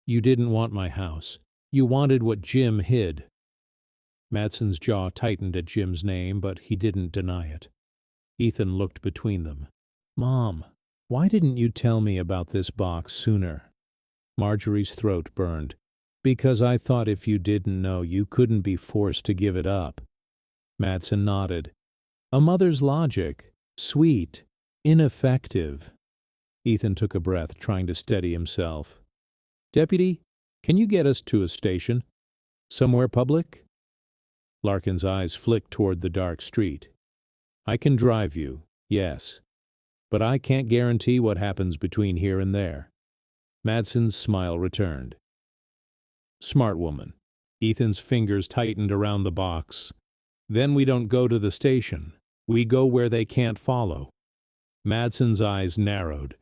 "You didn't want my house. You wanted what Jim hid." Madsen's jaw tightened at Jim's name, but he didn't deny it. Ethan looked between them. "Mom, why didn't you tell me about this box sooner?" Marjorie's throat burned. "Because I thought if you didn't know, you couldn't be forced to give it up." Madsen nodded. "A mother's logic. Sweet. Ineffective." Ethan took a breath, trying to steady himself. "Deputy, can you get us to a station? Somewhere public?" Larkin's eyes flicked toward the dark street. "I can drive you, yes. But I can't guarantee what happens between here and there." Madsen's smile returned. "Smart woman." Ethan's fingers tightened around the box. "Then we don't go to the station. We go where they can't follow." Madsen's eyes narrowed.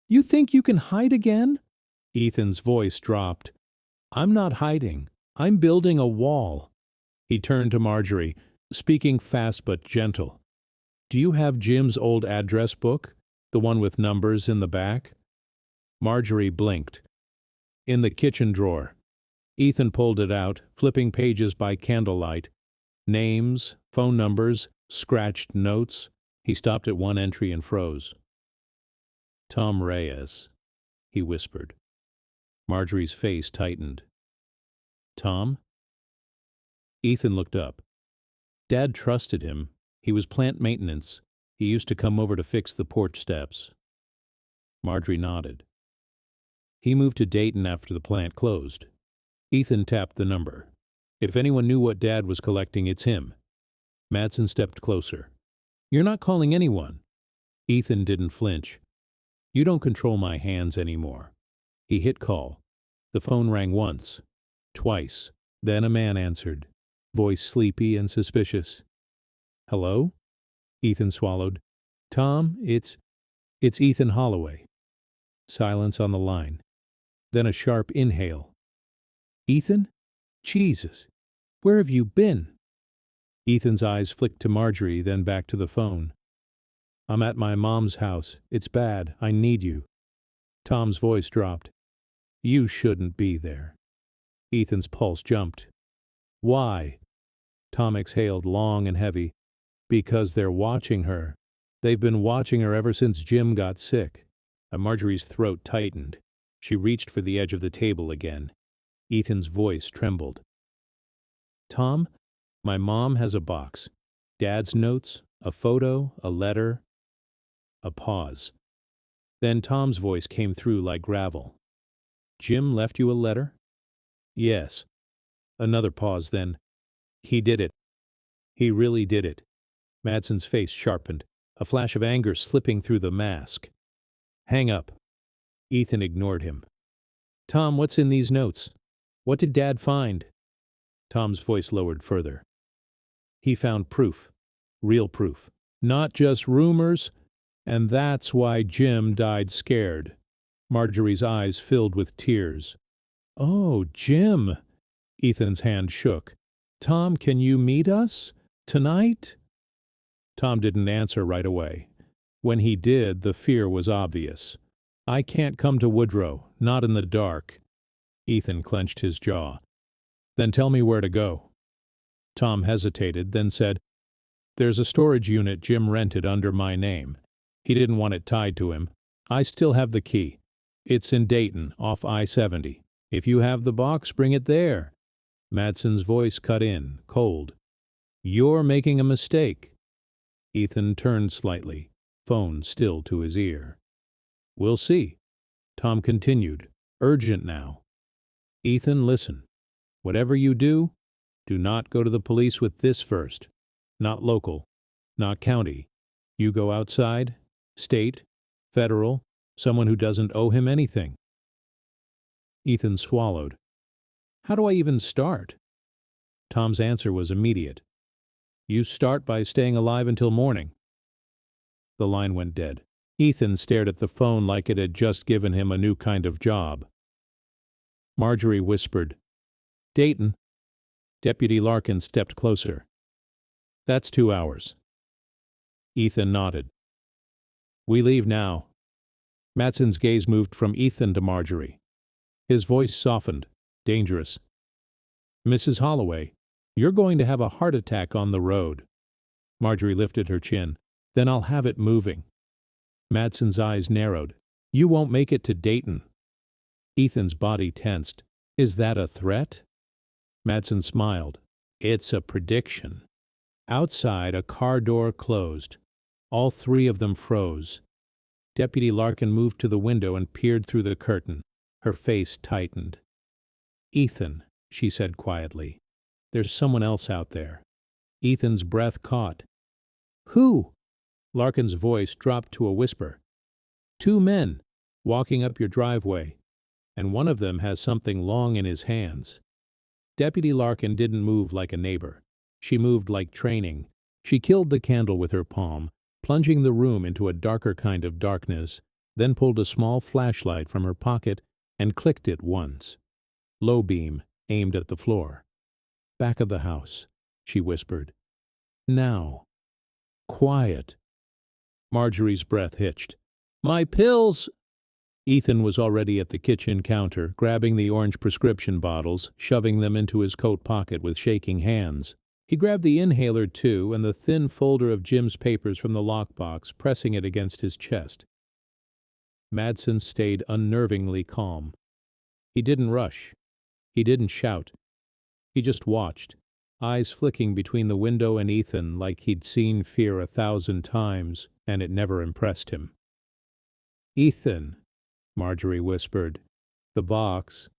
"You think you can hide again?" Ethan's voice dropped. "I'm not hiding. I'm building a wall." He turned to Marjorie, speaking fast but gentle. "Do you have Jim's old address book? The one with numbers in the back?" Marjorie blinked. "In the kitchen drawer." Ethan pulled it out, flipping pages by candlelight. Names, phone numbers, scratched notes. He stopped at one entry and froze. "Tom Reyes," he whispered. Marjorie's face tightened. "Tom?" Ethan looked up. Dad trusted him. He was plant maintenance. He used to come over to fix the porch steps. Marjorie nodded. "He moved to Dayton after the plant closed." Ethan tapped the number. "If anyone knew what Dad was collecting, it's him." Madsen stepped closer. "You're not calling anyone." Ethan didn't flinch. "You don't control my hands anymore." He hit call. The phone rang once, twice. Then a man answered, voice sleepy and suspicious. "Hello?" Ethan swallowed. "Tom, it's Ethan Holloway." Silence on the line. Then a sharp inhale. "Ethan? Jesus, where have you been?" Ethan's eyes flicked to Marjorie, then back to the phone. "I'm at my mom's house. It's bad. I need you." Tom's voice dropped. "You shouldn't be there." Ethan's pulse jumped. "Why?" Tom exhaled long and heavy. "Because they're watching her. They've been watching her ever since Jim got sick." Marjorie's throat tightened. She reached for the edge of the table again. Ethan's voice trembled. "Tom, my mom has a box. Dad's notes, a photo, a letter." A pause. Then Tom's voice came through like gravel. "Jim left you a letter?" "Yes." Another pause, then, "He did it. He really did it." Madsen's face sharpened, a flash of anger slipping through the mask. "Hang up." Ethan ignored him. "Tom, what's in these notes? What did Dad find?" Tom's voice lowered further. "He found proof. Real proof. Not just rumors. And that's why Jim died scared." Marjorie's eyes filled with tears. "Oh, Jim!" Ethan's hand shook. "Tom, can you meet us? Tonight?" Tom didn't answer right away. When he did, the fear was obvious. "I can't come to Woodrow, not in the dark." Ethan clenched his jaw. "Then tell me where to go." Tom hesitated, then said, "There's a storage unit Jim rented under my name. He didn't want it tied to him. I still have the key. It's in Dayton, off I-70. If you have the box, bring it there." Madsen's voice cut in, cold. "You're making a mistake." Ethan turned slightly, phone still to his ear. "We'll see." Tom continued, urgent now. "Ethan, listen. Whatever you do not go to the police with this first. Not local, not county. You go outside, state, federal, someone who doesn't owe him anything." Ethan swallowed. "How do I even start?" Tom's answer was immediate. "You start by staying alive until morning." The line went dead. Ethan stared at the phone like it had just given him a new kind of job. Marjorie whispered, "Dayton." Deputy Larkin stepped closer. "That's 2 hours." Ethan nodded. "We leave now." Madsen's gaze moved from Ethan to Marjorie. His voice softened, dangerous. "Mrs. Holloway, you're going to have a heart attack on the road." Marjorie lifted her chin. "Then I'll have it moving." Madsen's eyes narrowed. "You won't make it to Dayton." Ethan's body tensed. "Is that a threat?" Madsen smiled. "It's a prediction." Outside, a car door closed. All three of them froze. Deputy Larkin moved to the window and peered through the curtain. Her face tightened. "Ethan," she said quietly, "there's someone else out there." Ethan's breath caught. "Who?" Larkin's voice dropped to a whisper. "2 men, walking up your driveway, and one of them has something long in his hands." Deputy Larkin didn't move like a neighbor. She moved like training. She killed the candle with her palm, plunging the room into a darker kind of darkness, then pulled a small flashlight from her pocket and clicked it once. Low beam, aimed at the floor. "Back of the house," she whispered. "Now. Quiet." Marjorie's breath hitched. "My pills!" Ethan was already at the kitchen counter, grabbing the orange prescription bottles, shoving them into his coat pocket with shaking hands. He grabbed the inhaler, too, and the thin folder of Jim's papers from the lockbox, pressing it against his chest. Madsen stayed unnervingly calm. He didn't rush. He didn't shout. He just watched, eyes flicking between the window and Ethan like he'd seen fear 1,000 times, and it never impressed him. "Ethan," Marjorie whispered. "The box."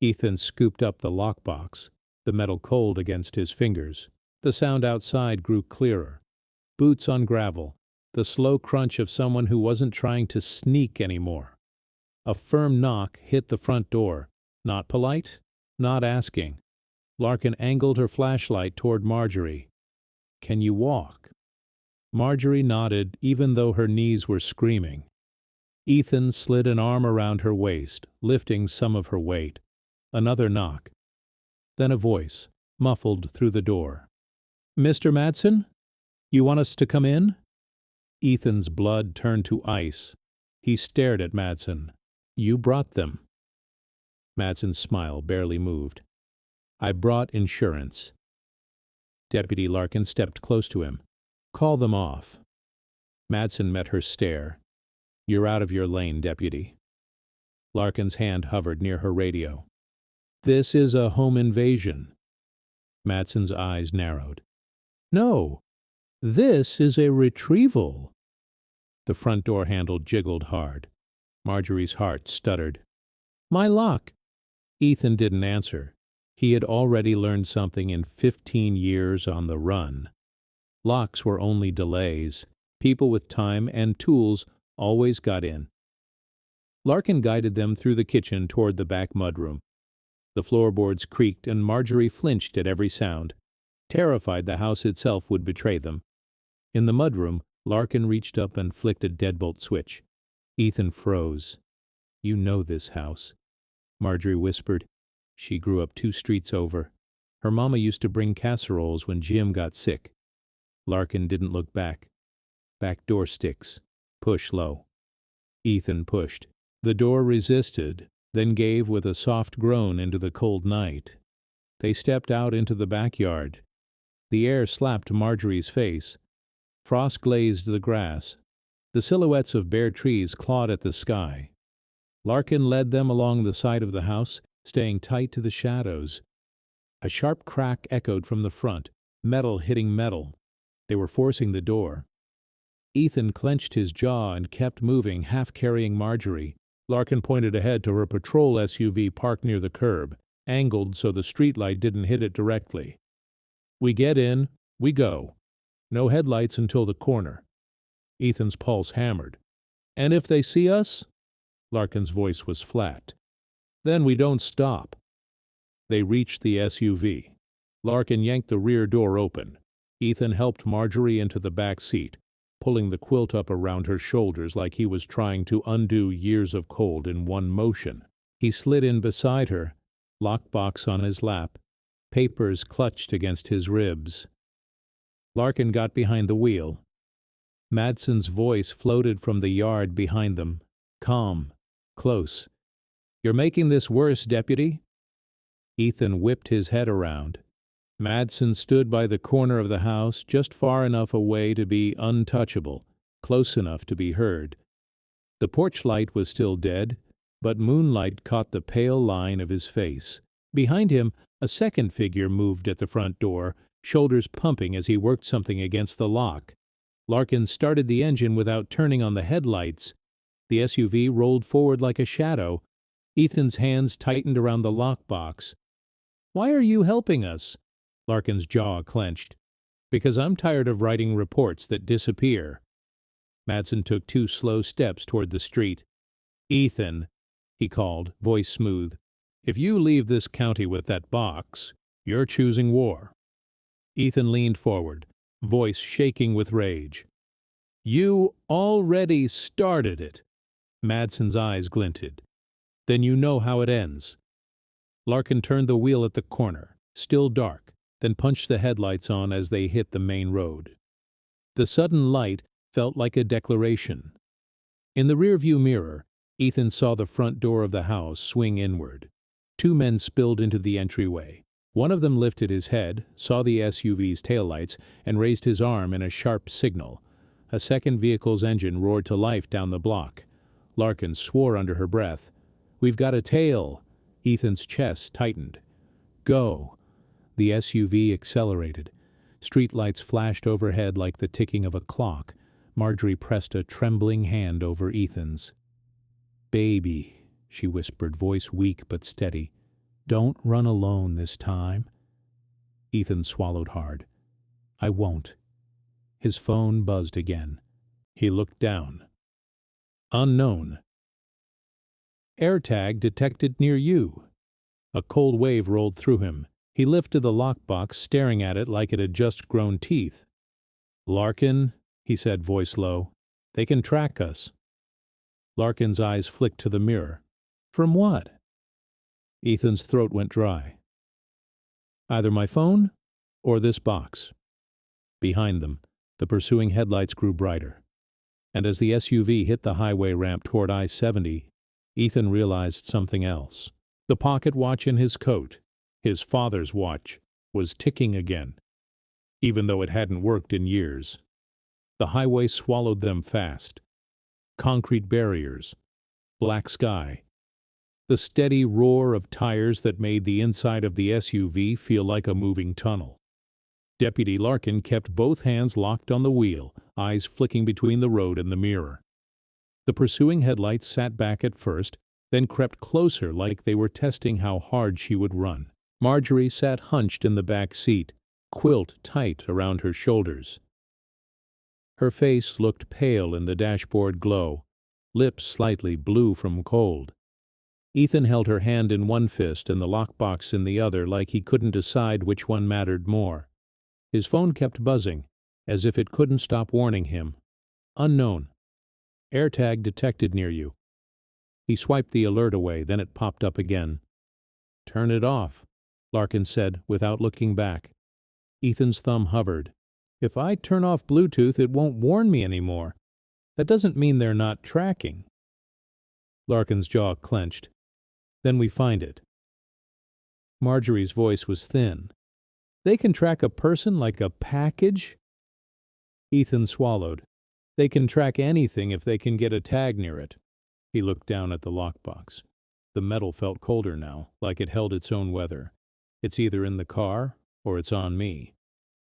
Ethan scooped up the lockbox, the metal cold against his fingers. The sound outside grew clearer. Boots on gravel, the slow crunch of someone who wasn't trying to sneak anymore. A firm knock hit the front door. Not polite, not asking. Larkin angled her flashlight toward Marjorie. "Can you walk?" Marjorie nodded, even though her knees were screaming. Ethan slid an arm around her waist, lifting some of her weight. Another knock. Then a voice, muffled through the door. "Mr. Madsen? You want us to come in?" Ethan's blood turned to ice. He stared at Madsen. "You brought them." Madsen's smile barely moved. "I brought insurance." Deputy Larkin stepped close to him. "Call them off." Madsen met her stare. "You're out of your lane, Deputy." Larkin's hand hovered near her radio. "This is a home invasion." Madsen's eyes narrowed. "No, this is a retrieval." The front door handle jiggled hard. Marjorie's heart stuttered. "My lock!" Ethan didn't answer. He had already learned something in 15 years on the run. Locks were only delays. People with time and tools always got in. Larkin guided them through the kitchen toward the back mudroom. The floorboards creaked and Marjorie flinched at every sound, terrified the house itself would betray them. In the mudroom, Larkin reached up and flicked a deadbolt switch. Ethan froze. "You know this house," Marjorie whispered. She grew up 2 streets over. Her mama used to bring casseroles when Jim got sick. Larkin didn't look back. "Back door sticks. Push low." Ethan pushed. The door resisted, then gave with a soft groan into the cold night. They stepped out into the backyard. The air slapped Marjorie's face. Frost glazed the grass. The silhouettes of bare trees clawed at the sky. Larkin led them along the side of the house, staying tight to the shadows. A sharp crack echoed from the front, metal hitting metal. They were forcing the door. Ethan clenched his jaw and kept moving, half carrying Marjorie. Larkin pointed ahead to her patrol SUV parked near the curb, angled so the streetlight didn't hit it directly. "We get in, we go. No headlights until the corner." Ethan's pulse hammered. "And if they see us?" Larkin's voice was flat. "Then we don't stop." They reached the SUV. Larkin yanked the rear door open. Ethan helped Marjorie into the back seat, pulling the quilt up around her shoulders like he was trying to undo years of cold in one motion. He slid in beside her, lockbox on his lap, papers clutched against his ribs. Larkin got behind the wheel. Madsen's voice floated from the yard behind them, calm, close. "You're making this worse, Deputy." Ethan whipped his head around. Madsen stood by the corner of the house, just far enough away to be untouchable, close enough to be heard. The porch light was still dead, but moonlight caught the pale line of his face. Behind him, a second figure moved at the front door, shoulders pumping as he worked something against the lock. Larkin started the engine without turning on the headlights. The SUV rolled forward like a shadow. Ethan's hands tightened around the lockbox. "Why are you helping us?" Larkin's jaw clenched. "Because I'm tired of writing reports that disappear." Madsen took 2 slow steps toward the street. "Ethan," he called, voice smooth, "if you leave this county with that box, you're choosing war." Ethan leaned forward, voice shaking with rage. "You already started it." Madsen's eyes glinted. "Then you know how it ends." Larkin turned the wheel at the corner, still dark, then punched the headlights on as they hit the main road. The sudden light felt like a declaration. In the rearview mirror, Ethan saw the front door of the house swing inward. 2 men spilled into the entryway. One of them lifted his head, saw the SUV's taillights, and raised his arm in a sharp signal. A second vehicle's engine roared to life down the block. Larkin swore under her breath. "We've got a tail." Ethan's chest tightened. "Go." The SUV accelerated. Streetlights flashed overhead like the ticking of a clock. Marjorie pressed a trembling hand over Ethan's. "Baby," she whispered, voice weak but steady. "Don't run alone this time." Ethan swallowed hard. "I won't." His phone buzzed again. He looked down. Unknown. "AirTag detected near you." A cold wave rolled through him. He lifted the lockbox, staring at it like it had just grown teeth. "Larkin," he said, voice low, "they can track us." Larkin's eyes flicked to the mirror. "From what?" Ethan's throat went dry. "Either my phone or this box." Behind them, the pursuing headlights grew brighter. And as the SUV hit the highway ramp toward I-70, Ethan realized something else. The pocket watch in his coat, his father's watch, was ticking again, even though it hadn't worked in years. The highway swallowed them fast. Concrete barriers, black sky, the steady roar of tires that made the inside of the SUV feel like a moving tunnel. Deputy Larkin kept both hands locked on the wheel, eyes flicking between the road and the mirror. The pursuing headlights sat back at first, then crept closer like they were testing how hard she would run. Marjorie sat hunched in the back seat, quilt tight around her shoulders. Her face looked pale in the dashboard glow, lips slightly blue from cold. Ethan held her hand in one fist and the lockbox in the other like he couldn't decide which one mattered more. His phone kept buzzing, as if it couldn't stop warning him. Unknown. AirTag detected near you. He swiped the alert away, then it popped up again. Turn it off, Larkin said without looking back. Ethan's thumb hovered. If I turn off Bluetooth, it won't warn me anymore. That doesn't mean they're not tracking. Larkin's jaw clenched. Then we find it. Marjorie's voice was thin. They can track a person like a package? Ethan swallowed. They can track anything if they can get a tag near it. He looked down at the lockbox. The metal felt colder now, like it held its own weather. It's either in the car, or it's on me,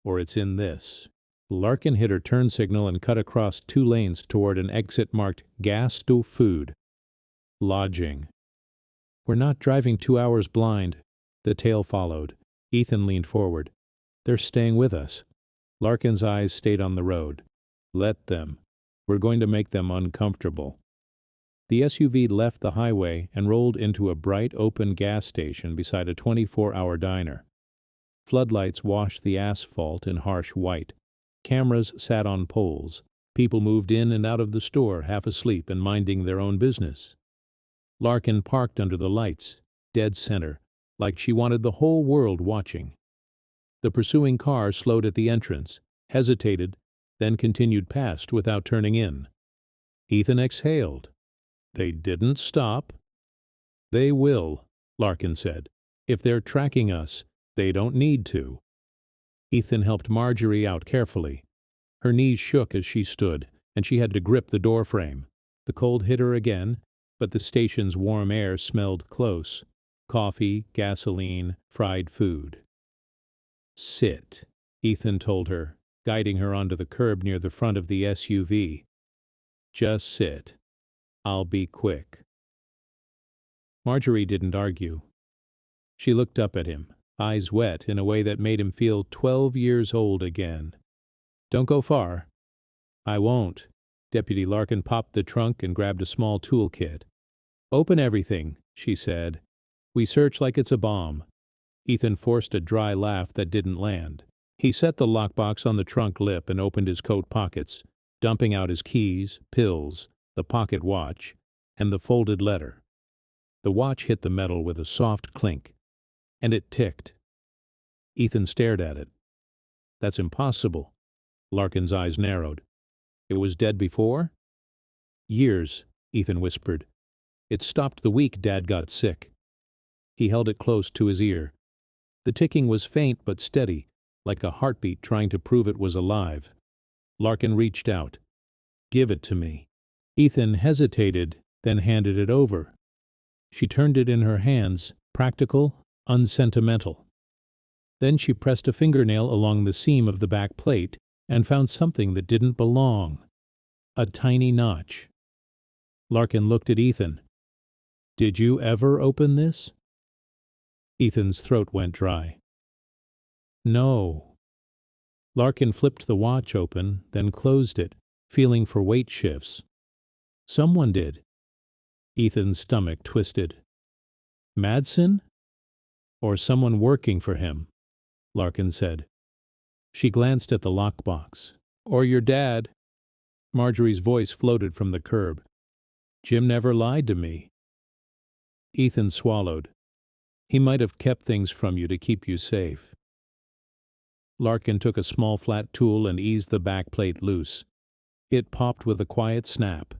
or it's in this. Larkin hit her turn signal and cut across 2 lanes toward an exit marked Gas to Food. Lodging. We're not driving 2 hours blind. The tail followed. Ethan leaned forward. They're staying with us. Larkin's eyes stayed on the road. Let them. We're going to make them uncomfortable. The SUV left the highway and rolled into a bright, open gas station beside a 24-hour diner. Floodlights washed the asphalt in harsh white. Cameras sat on poles. People moved in and out of the store, half asleep and minding their own business. Larkin parked under the lights, dead center, like she wanted the whole world watching. The pursuing car slowed at the entrance, hesitated, then continued past without turning in. Ethan exhaled. They didn't stop. They will, Larkin said. If they're tracking us, they don't need to. Ethan helped Marjorie out carefully. Her knees shook as she stood, and she had to grip the doorframe. The cold hit her again, but the station's warm air smelled close. Coffee, gasoline, fried food. Sit, Ethan told her, guiding her onto the curb near the front of the SUV. Just sit. I'll be quick. Marjorie didn't argue. She looked up at him, eyes wet in a way that made him feel 12 years old again. Don't go far. I won't. Deputy Larkin popped the trunk and grabbed a small toolkit. Open everything, she said. We search like it's a bomb. Ethan forced a dry laugh that didn't land. He set the lockbox on the trunk lip and opened his coat pockets, dumping out his keys, pills, the pocket watch, and the folded letter. The watch hit the metal with a soft clink, and it ticked. Ethan stared at it. That's impossible. Larkin's eyes narrowed. It was dead before? Years, Ethan whispered. It stopped the week Dad got sick. He held it close to his ear. The ticking was faint but steady, like a heartbeat trying to prove it was alive. Larkin reached out. Give it to me. Ethan hesitated, then handed it over. She turned it in her hands, practical, unsentimental. Then she pressed a fingernail along the seam of the back plate and found something that didn't belong. A tiny notch. Larkin looked at Ethan. Did you ever open this? Ethan's throat went dry. No. Larkin flipped the watch open, then closed it, feeling for weight shifts. Someone did. Ethan's stomach twisted. Madsen? Or someone working for him, Larkin said. She glanced at the lockbox. Or your dad. Marjorie's voice floated from the curb. Jim never lied to me. Ethan swallowed. He might have kept things from you to keep you safe. Larkin took a small flat tool and eased the back plate loose. It popped with a quiet snap.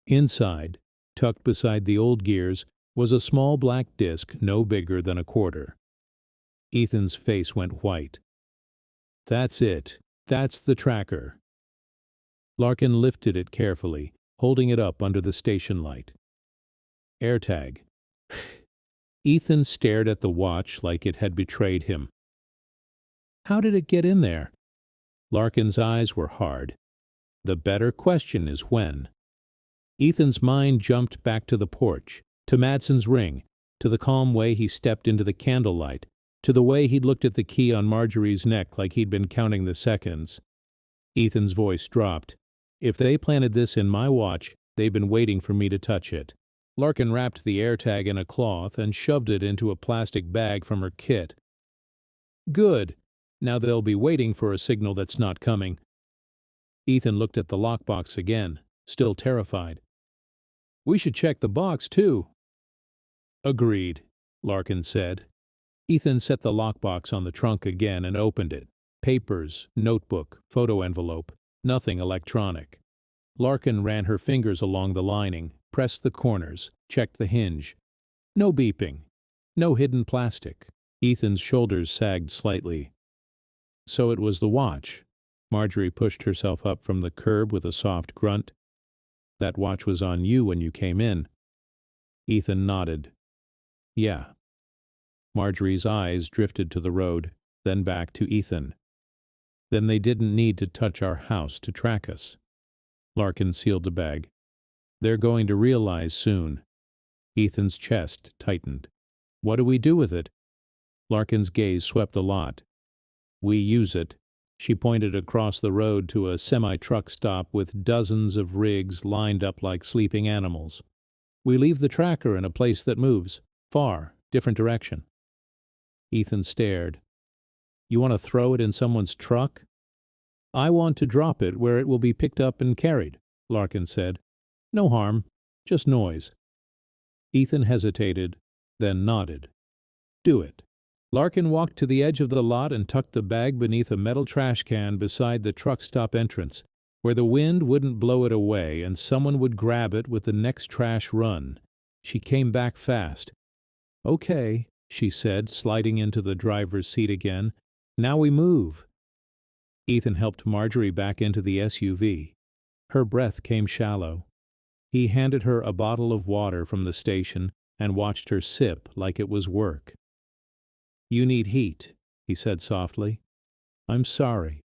Inside, tucked beside the old gears, was a small black disc no bigger than a quarter. Ethan's face went white. That's it. That's the tracker. Larkin lifted it carefully, holding it up under the station light. AirTag. Ethan stared at the watch like it had betrayed him. How did it get in there? Larkin's eyes were hard. The better question is when. Ethan's mind jumped back to the porch, to Madsen's ring, to the calm way he stepped into the candlelight, to the way he'd looked at the key on Marjorie's neck like he'd been counting the seconds. Ethan's voice dropped. If they planted this in my watch, they've been waiting for me to touch it. Larkin wrapped the AirTag in a cloth and shoved it into a plastic bag from her kit. Good. Now they'll be waiting for a signal that's not coming. Ethan looked at the lockbox again, still terrified. We should check the box, too. Agreed, Larkin said. Ethan set the lockbox on the trunk again and opened it. Papers, notebook, photo envelope, nothing electronic. Larkin ran her fingers along the lining, pressed the corners, checked the hinge. No beeping. No hidden plastic. Ethan's shoulders sagged slightly. So it was the watch. Marjorie pushed herself up from the curb with a soft grunt. That watch was on you when you came in. Ethan nodded. Yeah. Marjorie's eyes drifted to the road, then back to Ethan. Then they didn't need to touch our house to track us. Larkin sealed the bag. They're going to realize soon. Ethan's chest tightened. What do we do with it? Larkin's gaze swept the lot. We use it. She pointed across the road to a semi-truck stop with dozens of rigs lined up like sleeping animals. We leave the tracker in a place that moves. Far, different direction. Ethan stared. You want to throw it in someone's truck? I want to drop it where it will be picked up and carried, Larkin said. No harm, just noise. Ethan hesitated, then nodded. Do it. Larkin walked to the edge of the lot and tucked the bag beneath a metal trash can beside the truck stop entrance, where the wind wouldn't blow it away and someone would grab it with the next trash run. She came back fast. Okay, she said, sliding into the driver's seat again. Now we move. Ethan helped Marjorie back into the SUV. Her breath came shallow. He handed her a bottle of water from the station and watched her sip like it was work. You need heat, he said softly. I'm sorry.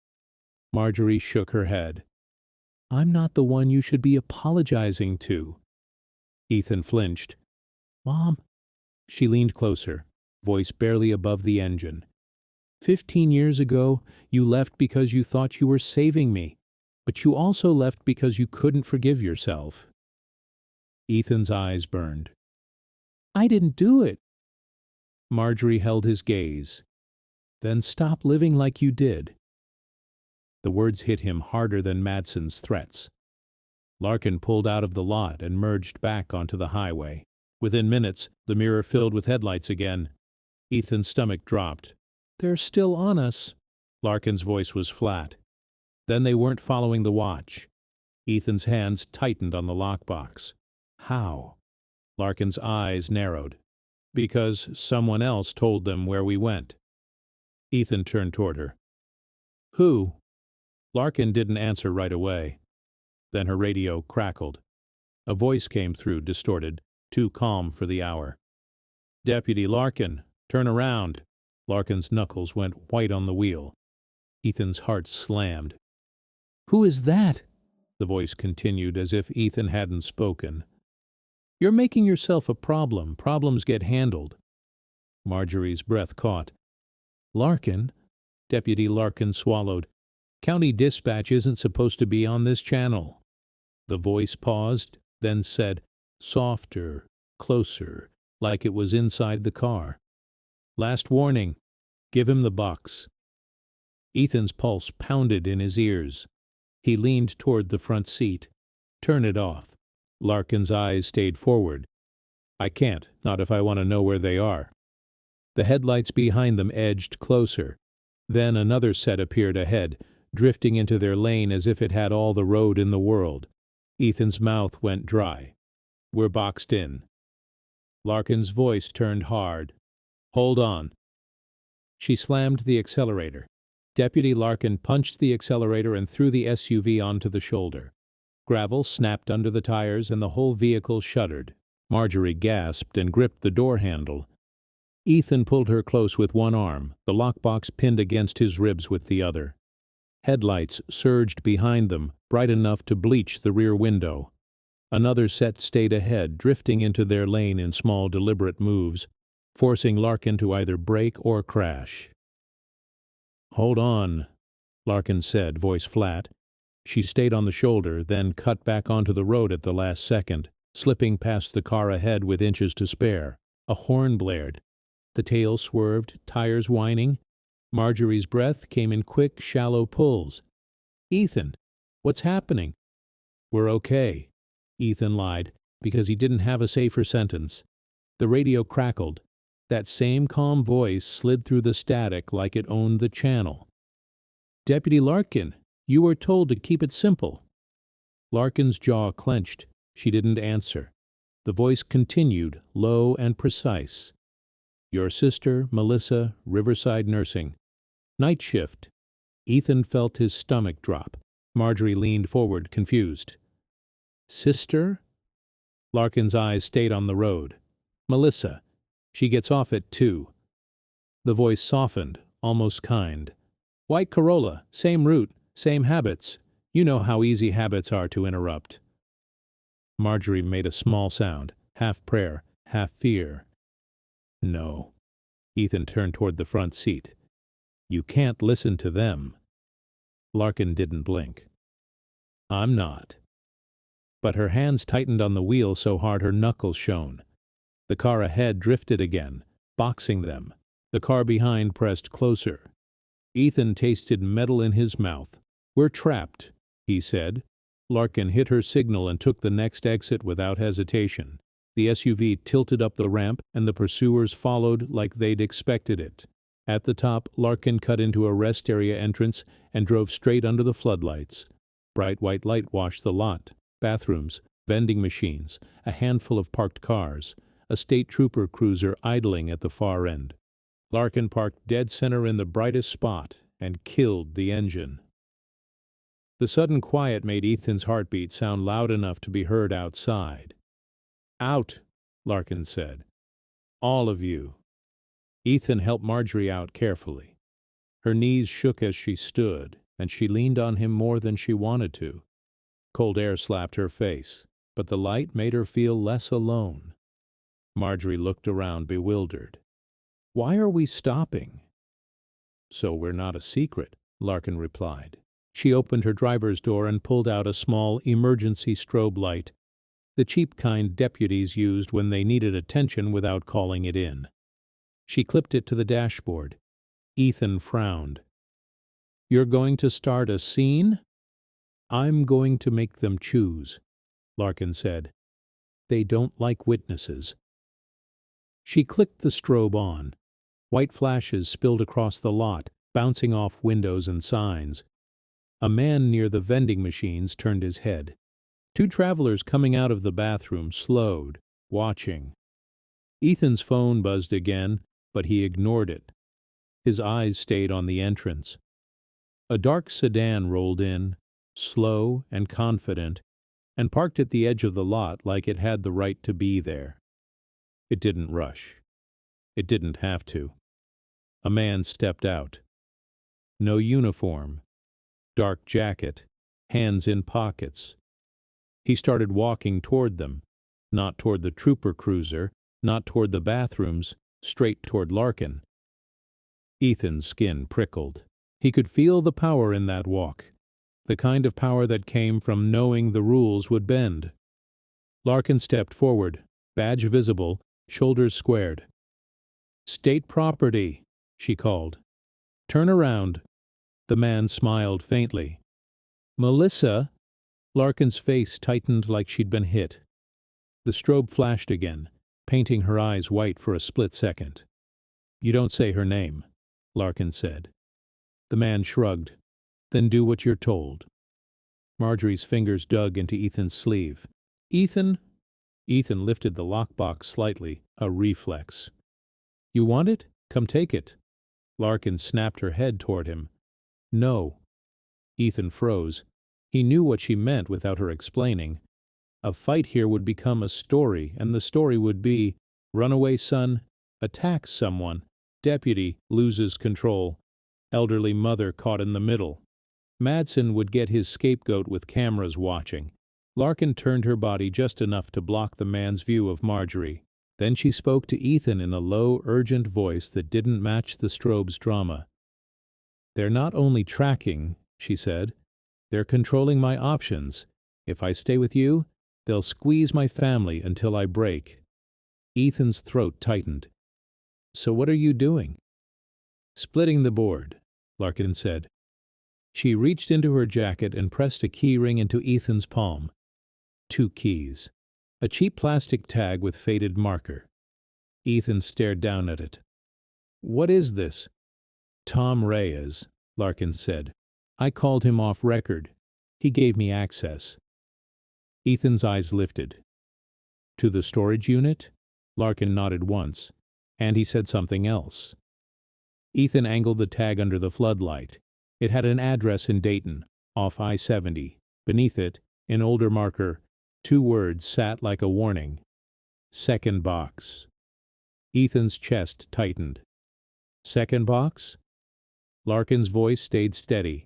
Marjorie shook her head. I'm not the one you should be apologizing to. Ethan flinched. Mom. She leaned closer, voice barely above the engine. 15 years ago, you left because you thought you were saving me, but you also left because you couldn't forgive yourself. Ethan's eyes burned. I didn't do it. Marjorie held his gaze. Then stop living like you did. The words hit him harder than Madsen's threats. Larkin pulled out of the lot and merged back onto the highway. Within minutes, the mirror filled with headlights again. Ethan's stomach dropped. They're still on us. Larkin's voice was flat. Then they weren't following the watch. Ethan's hands tightened on the lockbox. How? Larkin's eyes narrowed. Because someone else told them where we went. Ethan turned toward her. Who? Larkin didn't answer right away. Then her radio crackled. A voice came through, distorted, too calm for the hour. Deputy Larkin, turn around. Larkin's knuckles went white on the wheel. Ethan's heart slammed. Who is that? The voice continued as if Ethan hadn't spoken. You're making yourself a problem. Problems get handled. Marjorie's breath caught. Larkin? Deputy Larkin swallowed. County dispatch isn't supposed to be on this channel. The voice paused, then said, softer, closer, like it was inside the car. Last warning. Give him the box. Ethan's pulse pounded in his ears. He leaned toward the front seat. Turn it off. Larkin's eyes stayed forward. I can't, not if I want to know where they are. The headlights behind them edged closer. Then another set appeared ahead, drifting into their lane as if it had all the road in the world. Ethan's mouth went dry. We're boxed in. Larkin's voice turned hard. Hold on. She slammed the accelerator. Deputy Larkin punched the accelerator and threw the SUV onto the shoulder. Gravel snapped under the tires and the whole vehicle shuddered. Marjorie gasped and gripped the door handle. Ethan pulled her close with one arm, the lockbox pinned against his ribs with the other. Headlights surged behind them, bright enough to bleach the rear window. Another set stayed ahead, drifting into their lane in small, deliberate moves, forcing Larkin to either brake or crash. "Hold on," Larkin said, voice flat. She stayed on the shoulder, then cut back onto the road at the last second, slipping past the car ahead with inches to spare. A horn blared. The tail swerved, tires whining. Marjorie's breath came in quick, shallow pulls. "Ethan, what's happening?" "We're okay," Ethan lied, because he didn't have a safer sentence. The radio crackled. That same calm voice slid through the static like it owned the channel. "Deputy Larkin, you were told to keep it simple." Larkin's jaw clenched. She didn't answer. The voice continued, low and precise. "Your sister, Melissa, Riverside Nursing. Night shift." Ethan felt his stomach drop. Marjorie leaned forward, confused. "Sister?" Larkin's eyes stayed on the road. "Melissa. She gets off at 2. The voice softened, almost kind. "White Corolla, same route, same habits. You know how easy habits are to interrupt." Marjorie made a small sound, half prayer, half fear. "No." Ethan turned toward the front seat. "You can't listen to them." Larkin didn't blink. "I'm not." But her hands tightened on the wheel so hard her knuckles shone. The car ahead drifted again, boxing them. The car behind pressed closer. Ethan tasted metal in his mouth. "We're trapped," he said. Larkin hit her signal and took the next exit without hesitation. The SUV tilted up the ramp, and the pursuers followed like they'd expected it. At the top, Larkin cut into a rest area entrance and drove straight under the floodlights. Bright white light washed the lot. Bathrooms, vending machines, a handful of parked cars, a state trooper cruiser idling at the far end. Larkin parked dead center in the brightest spot and killed the engine. The sudden quiet made Ethan's heartbeat sound loud enough to be heard outside. "Out," Larkin said. "All of you." Ethan helped Marjorie out carefully. Her knees shook as she stood, and she leaned on him more than she wanted to. Cold air slapped her face, but the light made her feel less alone. Marjorie looked around, bewildered. "Why are we stopping?" "So we're not a secret," Larkin replied. She opened her driver's door and pulled out a small emergency strobe light, the cheap kind deputies used when they needed attention without calling it in. She clipped it to the dashboard. Ethan frowned. "You're going to start a scene?" "I'm going to make them choose," Larkin said. "They don't like witnesses." She clicked the strobe on. White flashes spilled across the lot, bouncing off windows and signs. A man near the vending machines turned his head. Two travelers coming out of the bathroom slowed, watching. Ethan's phone buzzed again, but he ignored it. His eyes stayed on the entrance. A dark sedan rolled in, slow and confident, and parked at the edge of the lot like it had the right to be there. It didn't rush. It didn't have to. A man stepped out. No uniform. Dark jacket, hands in pockets. He started walking toward them, not toward the trooper cruiser, not toward the bathrooms, straight toward Larkin. Ethan's skin prickled. He could feel the power in that walk, the kind of power that came from knowing the rules would bend. Larkin stepped forward, badge visible, shoulders squared. "State property," she called. "Turn around." The man smiled faintly. "Melissa?" Larkin's face tightened like she'd been hit. The strobe flashed again, painting her eyes white for a split second. "You don't say her name," Larkin said. The man shrugged. "Then do what you're told." Marjorie's fingers dug into Ethan's sleeve. "Ethan?" Ethan lifted the lockbox slightly, a reflex. "You want it? Come take it." Larkin snapped her head toward him. "No." Ethan froze. He knew what she meant without her explaining. A fight here would become a story, and the story would be, runaway son attacks someone, deputy loses control, elderly mother caught in the middle. Madsen would get his scapegoat with cameras watching. Larkin turned her body just enough to block the man's view of Marjorie. Then she spoke to Ethan in a low, urgent voice that didn't match the strobe's drama. "They're not only tracking," she said. "They're controlling my options. If I stay with you, they'll squeeze my family until I break." Ethan's throat tightened. "So what are you doing?" "Splitting the board," Larkin said. She reached into her jacket and pressed a key ring into Ethan's palm. 2 keys. A cheap plastic tag with faded marker. Ethan stared down at it. "What is this?" "Tom Reyes," Larkin said. "I called him off record. He gave me access." Ethan's eyes lifted. "To the storage unit?" Larkin nodded once, and he said something else. Ethan angled the tag under the floodlight. It had an address in Dayton, off I-70. Beneath it, in older marker, 2 words sat like a warning. "Second box." Ethan's chest tightened. "Second box?" Larkin's voice stayed steady.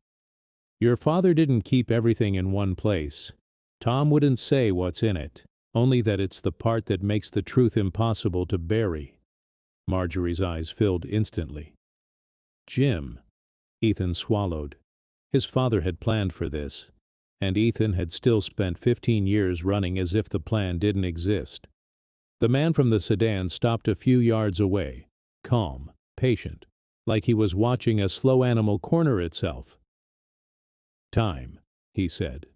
"Your father didn't keep everything in one place. Tom wouldn't say what's in it, only that it's the part that makes the truth impossible to bury." Marjorie's eyes filled instantly. "Jim." Ethan swallowed. His father had planned for this, and Ethan had still spent 15 years running as if the plan didn't exist. The man from the sedan stopped a few yards away, calm, patient, like he was watching a slow animal corner itself. "Time," he said.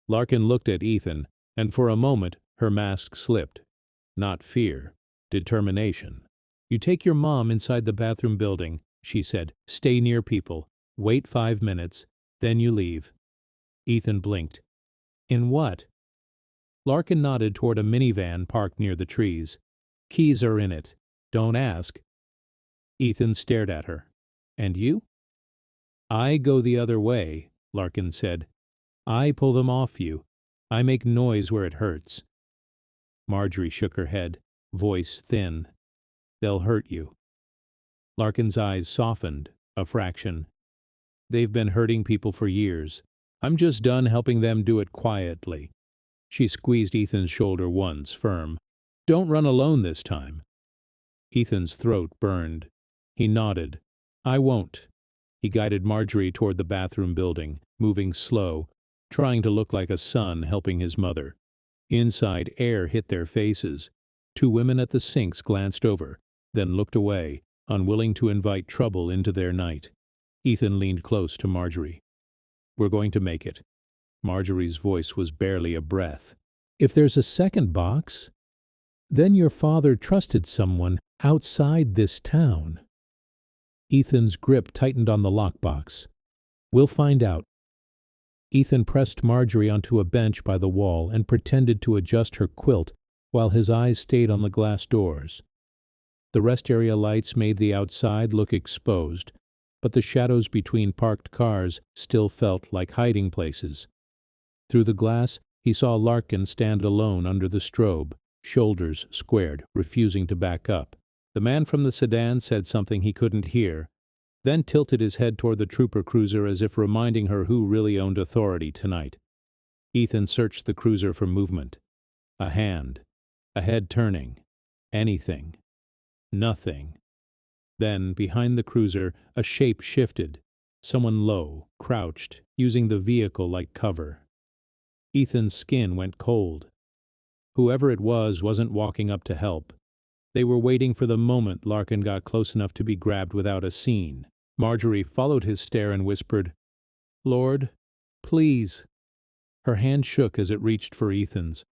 Larkin looked at Ethan, and for a moment her mask slipped. Not fear, determination. "You take your mom inside the bathroom building," she said. "Stay near people. Wait 5 minutes. Then you leave." Ethan blinked. "In what?" Larkin nodded toward a minivan parked near the trees. "Keys are in it. Don't ask." Ethan stared at her. "And you?" "I go the other way," Larkin said. "I pull them off you. I make noise where it hurts." Marjorie shook her head, voice thin. "They'll hurt you." Larkin's eyes softened, a fraction. "They've been hurting people for years. I'm just done helping them do it quietly." She squeezed Ethan's shoulder once, firm. "Don't run alone this time." Ethan's throat burned. He nodded. "I won't." He guided Marjorie toward the bathroom building, moving slow, trying to look like a son helping his mother. Inside, air hit their faces. 2 women at the sinks glanced over, then looked away, unwilling to invite trouble into their night. Ethan leaned close to Marjorie. "We're going to make it." Marjorie's voice was barely a breath. "If there's a second box, then your father trusted someone outside this town." Ethan's grip tightened on the lockbox. "We'll find out." Ethan pressed Marjorie onto a bench by the wall and pretended to adjust her quilt while his eyes stayed on the glass doors. The rest area lights made the outside look exposed, but the shadows between parked cars still felt like hiding places. Through the glass, he saw Larkin stand alone under the strobe, shoulders squared, refusing to back up. The man from the sedan said something he couldn't hear, then tilted his head toward the trooper cruiser as if reminding her who really owned authority tonight. Ethan searched the cruiser for movement. A hand. A head turning. Anything. Nothing. Then, behind the cruiser, a shape shifted. Someone low, crouched, using the vehicle like cover. Ethan's skin went cold. Whoever it was wasn't walking up to help. They were waiting for the moment Larkin got close enough to be grabbed without a scene. Marjorie followed his stare and whispered, "Lord, please." Her hand shook as it reached for Ethan's.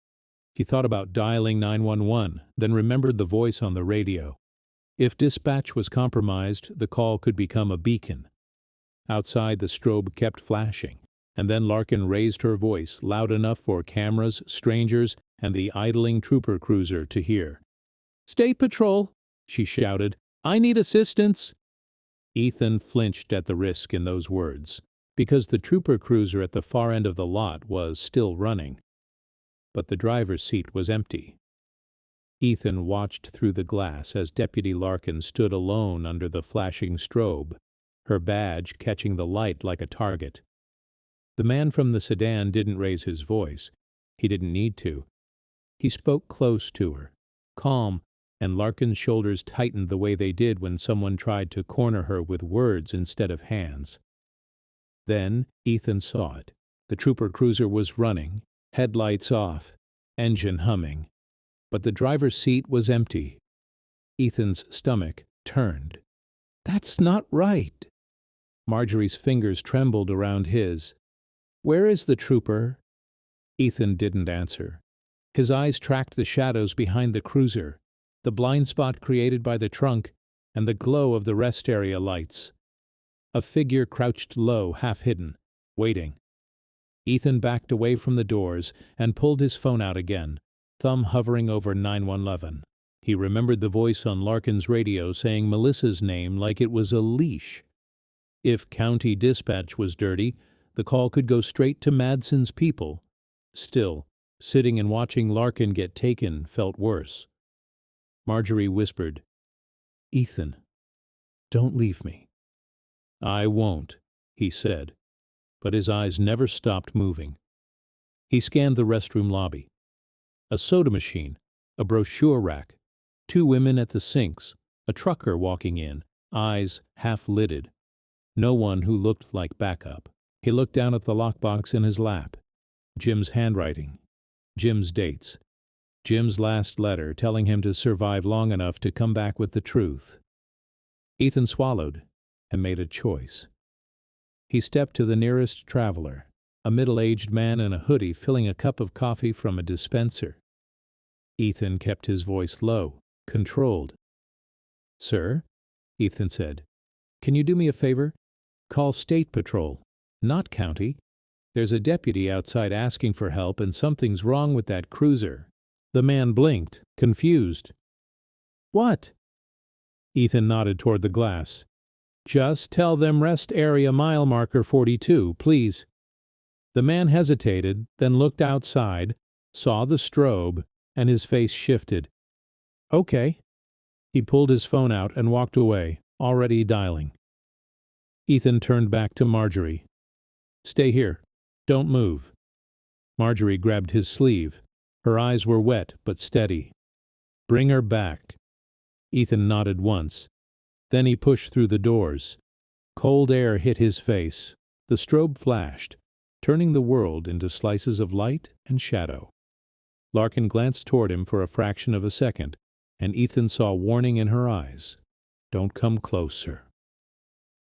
He thought about dialing 911, then remembered the voice on the radio. If dispatch was compromised, the call could become a beacon. Outside, the strobe kept flashing, and then Larkin raised her voice loud enough for cameras, strangers, and the idling trooper cruiser to hear. "State Patrol," she shouted. "I need assistance." Ethan flinched at the risk in those words, because the trooper cruiser at the far end of the lot was still running. But the driver's seat was empty. Ethan watched through the glass as Deputy Larkin stood alone under the flashing strobe, her badge catching the light like a target. The man from the sedan didn't raise his voice. He didn't need to. He spoke close to her, calm, and Larkin's shoulders tightened the way they did when someone tried to corner her with words instead of hands. Then Ethan saw it. The trooper cruiser was running, headlights off, engine humming. But the driver's seat was empty. Ethan's stomach turned. "That's not right." Marjorie's fingers trembled around his. "Where is the trooper?" Ethan didn't answer. His eyes tracked the shadows behind the cruiser, the blind spot created by the trunk, and the glow of the rest area lights. A figure crouched low, half-hidden, waiting. Ethan backed away from the doors and pulled his phone out again, thumb hovering over 911. He remembered the voice on Larkin's radio saying Melissa's name like it was a leash. If county dispatch was dirty, the call could go straight to Madson's people. Still, sitting and watching Larkin get taken felt worse. Marjorie whispered, "Ethan, don't leave me." "I won't," he said, but his eyes never stopped moving. He scanned the restroom lobby. A soda machine, a brochure rack, 2 women at the sinks, a trucker walking in, eyes half-lidded. No one who looked like backup. He looked down at the lockbox in his lap. Jim's handwriting. Jim's dates. Jim's last letter telling him to survive long enough to come back with the truth. Ethan swallowed and made a choice. He stepped to the nearest traveler, a middle-aged man in a hoodie filling a cup of coffee from a dispenser. Ethan kept his voice low, controlled. "Sir," Ethan said, "can you do me a favor? Call State Patrol, not county. There's a deputy outside asking for help and something's wrong with that cruiser." The man blinked, confused. "What?" Ethan nodded toward the glass. "Just tell them rest area mile marker 42, please." The man hesitated, then looked outside, saw the strobe, and his face shifted. "Okay." He pulled his phone out and walked away, already dialing. Ethan turned back to Marjorie. "Stay here. Don't move." Marjorie grabbed his sleeve. Her eyes were wet but steady. "Bring her back." Ethan nodded once. Then he pushed through the doors. Cold air hit his face. The strobe flashed, turning the world into slices of light and shadow. Larkin glanced toward him for a fraction of a second, and Ethan saw warning in her eyes. "Don't come closer."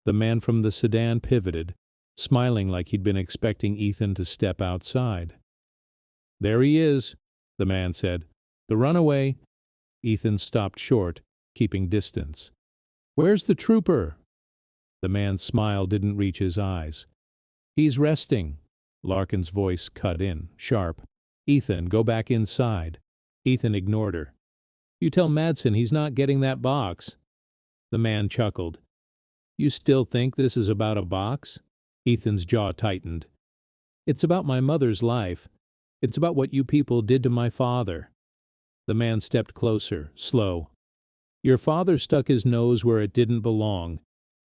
The man from the sedan pivoted, smiling like he'd been expecting Ethan to step outside. "There he is," the man said. "The runaway." Ethan stopped short, keeping distance. "Where's the trooper?" The man's smile didn't reach his eyes. "He's resting." Larkin's voice cut in, sharp. "Ethan, go back inside." Ethan ignored her. "You tell Madsen he's not getting that box." The man chuckled. "You still think this is about a box?" Ethan's jaw tightened. "It's about my mother's life. It's about what you people did to my father." The man stepped closer, slow. "Your father stuck his nose where it didn't belong.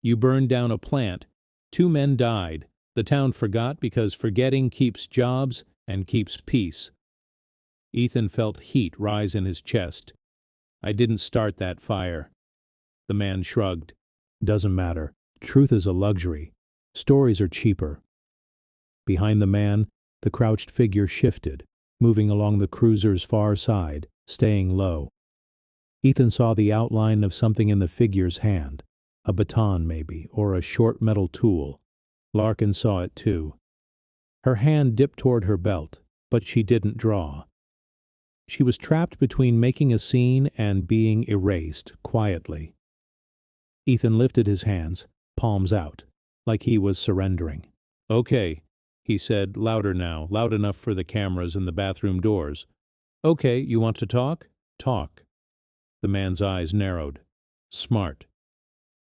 You burned down a plant. 2 men died. The town forgot because forgetting keeps jobs and keeps peace." Ethan felt heat rise in his chest. "I didn't start that fire." The man shrugged. "Doesn't matter. Truth is a luxury. Stories are cheaper." Behind the man, the crouched figure shifted, moving along the cruiser's far side, staying low. Ethan saw the outline of something in the figure's hand, a baton maybe, or a short metal tool. Larkin saw it too. Her hand dipped toward her belt, but she didn't draw. She was trapped between making a scene and being erased, quietly. Ethan lifted his hands, palms out, like he was surrendering. "Okay," he said, louder now, loud enough for the cameras and the bathroom doors. "Okay, you want to talk? Talk." The man's eyes narrowed. "Smart."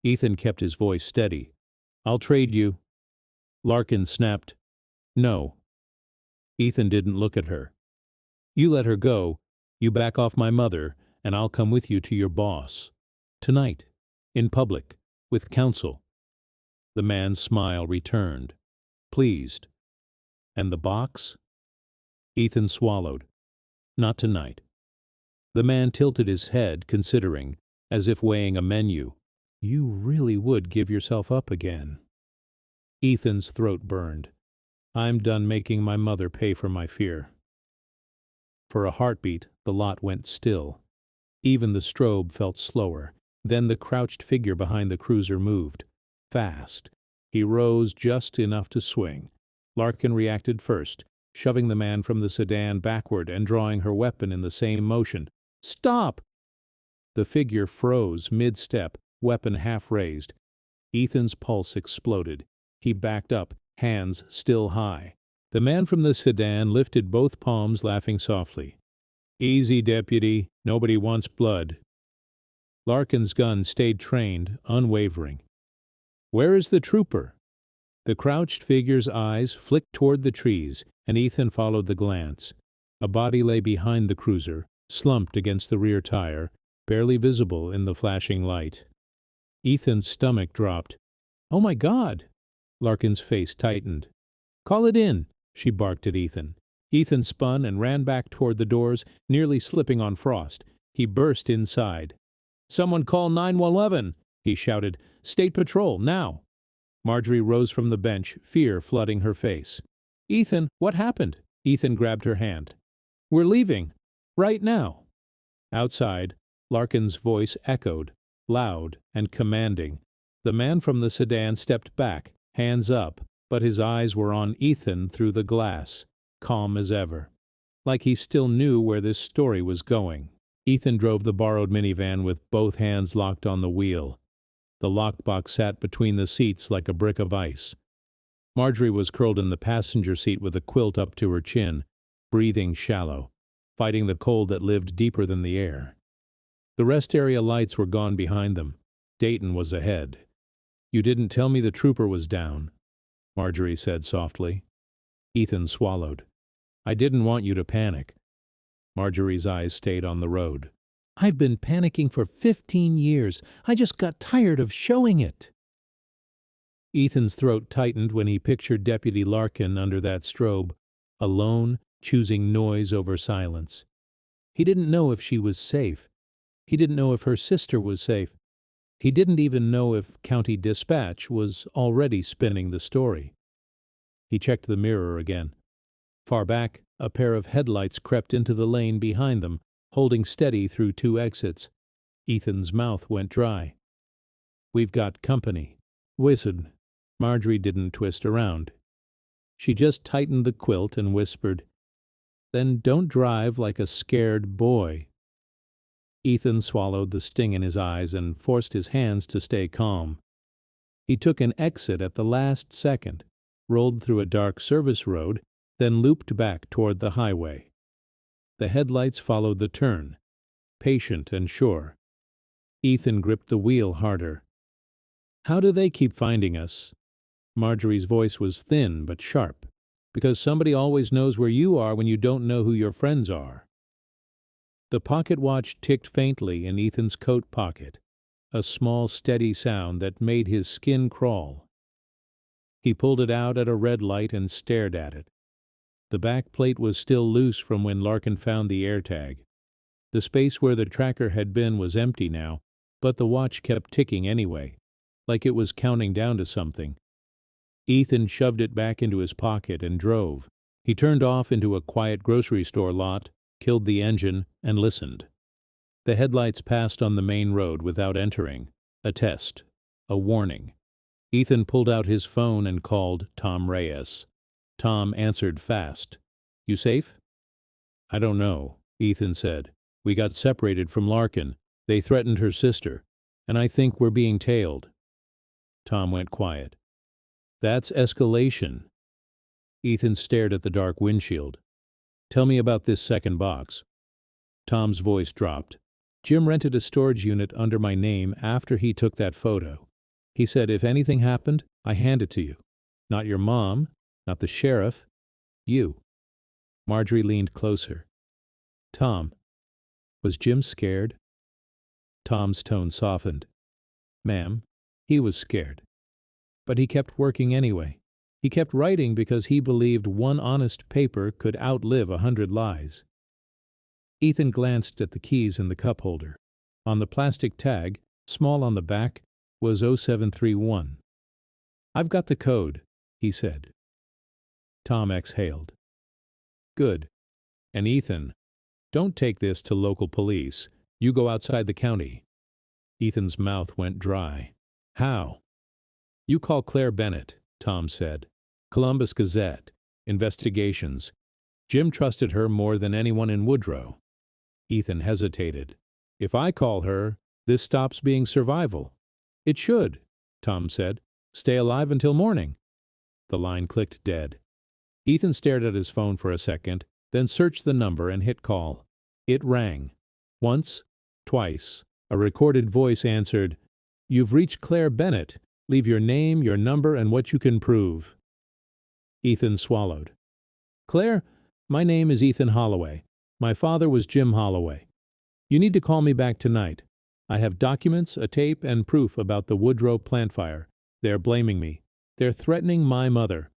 Ethan kept his voice steady. "I'll trade you." Larkin snapped, "No." Ethan didn't look at her. "You let her go, you back off my mother, and I'll come with you to your boss. Tonight, in public, with counsel." The man's smile returned, pleased. And the box? Ethan swallowed. Not tonight. The man tilted his head, considering, as if weighing a menu. You really would give yourself up again. Ethan's throat burned. I'm done making my mother pay for my fear. For a heartbeat, the lot went still. Even the strobe felt slower. Then the crouched figure behind the cruiser moved. Fast. He rose just enough to swing. Larkin reacted first, shoving the man from the sedan backward and drawing her weapon in the same motion. Stop! The figure froze mid-step, weapon half raised. Ethan's pulse exploded. He backed up, hands still high. The man from the sedan lifted both palms, laughing softly. Easy, deputy. Nobody wants blood. Larkin's gun stayed trained, unwavering. Where is the trooper? The crouched figure's eyes flicked toward the trees, and Ethan followed the glance. A body lay behind the cruiser, slumped against the rear tire, barely visible in the flashing light. Ethan's stomach dropped. Oh my God! Larkin's face tightened. Call it in, she barked at Ethan. Ethan spun and ran back toward the doors, nearly slipping on Frost. He burst inside. Someone call 911, he shouted. State Patrol, now. Marjorie rose from the bench, fear flooding her face. Ethan, what happened? Ethan grabbed her hand. We're leaving. Right now. Outside, Larkin's voice echoed, loud and commanding. The man from the sedan stepped back, hands up, but his eyes were on Ethan through the glass, calm as ever. Like he still knew where this story was going. Ethan drove the borrowed minivan with both hands locked on the wheel. The lockbox sat between the seats like a brick of ice. Marjorie was curled in the passenger seat with a quilt up to her chin, breathing shallow, fighting the cold that lived deeper than the air. The rest area lights were gone behind them. Dayton was ahead. You didn't tell me the trooper was down, Marjorie said softly. Ethan swallowed. I didn't want you to panic. Marjorie's eyes stayed on the road. I've been panicking for 15 years. I just got tired of showing it. Ethan's throat tightened when he pictured Deputy Larkin under that strobe, alone, choosing noise over silence. He didn't know if she was safe. He didn't know if her sister was safe. He didn't even know if County Dispatch was already spinning the story. He checked the mirror again. Far back, a pair of headlights crept into the lane behind them, holding steady through 2 exits. Ethan's mouth went dry. We've got company. Whispered. Marjorie didn't twist around. She just tightened the quilt and whispered, Then don't drive like a scared boy. Ethan swallowed the sting in his eyes and forced his hands to stay calm. He took an exit at the last second, rolled through a dark service road, then looped back toward the highway. The headlights followed the turn, patient and sure. Ethan gripped the wheel harder. How do they keep finding us? Marjorie's voice was thin but sharp. Because somebody always knows where you are when you don't know who your friends are. The pocket watch ticked faintly in Ethan's coat pocket, a small steady sound that made his skin crawl. He pulled it out at a red light and stared at it. The back plate was still loose from when Larkin found the AirTag. The space where the tracker had been was empty now, but the watch kept ticking anyway, like it was counting down to something. Ethan shoved it back into his pocket and drove. He turned off into a quiet grocery store lot, killed the engine, and listened. The headlights passed on the main road without entering. A test. A warning. Ethan pulled out his phone and called Tom Reyes. Tom answered fast. You safe? I don't know, Ethan said. We got separated from Larkin. They threatened her sister, and I think we're being tailed. Tom went quiet. That's escalation. Ethan stared at the dark windshield. Tell me about this second box. Tom's voice dropped. Jim rented a storage unit under my name after he took that photo. He said if anything happened, I hand it to you. Not your mom, not the sheriff, you. Marjorie leaned closer. Tom, was Jim scared? Tom's tone softened. Ma'am, he was scared. But he kept working anyway. He kept writing because he believed one honest paper could outlive 100 lies. Ethan glanced at the keys in the cup holder. On the plastic tag, small on the back, was 0731. "I've got the code," he said. Tom exhaled. "Good. And Ethan, don't take this to local police. You go outside the county." Ethan's mouth went dry. "How?" "You call Claire Bennett," Tom said. "Columbus Gazette. Investigations. Jim trusted her more than anyone in Woodrow." Ethan hesitated. "If I call her, this stops being survival." "It should," Tom said. "Stay alive until morning." The line clicked dead. Ethan stared at his phone for a second, then searched the number and hit call. It rang. Once, twice. A recorded voice answered, "You've reached Claire Bennett. Leave your name, your number, and what you can prove." Ethan swallowed. "Claire, my name is Ethan Holloway. My father was Jim Holloway. You need to call me back tonight. I have documents, a tape, and proof about the Woodrow plant fire. They're blaming me. They're threatening my mother.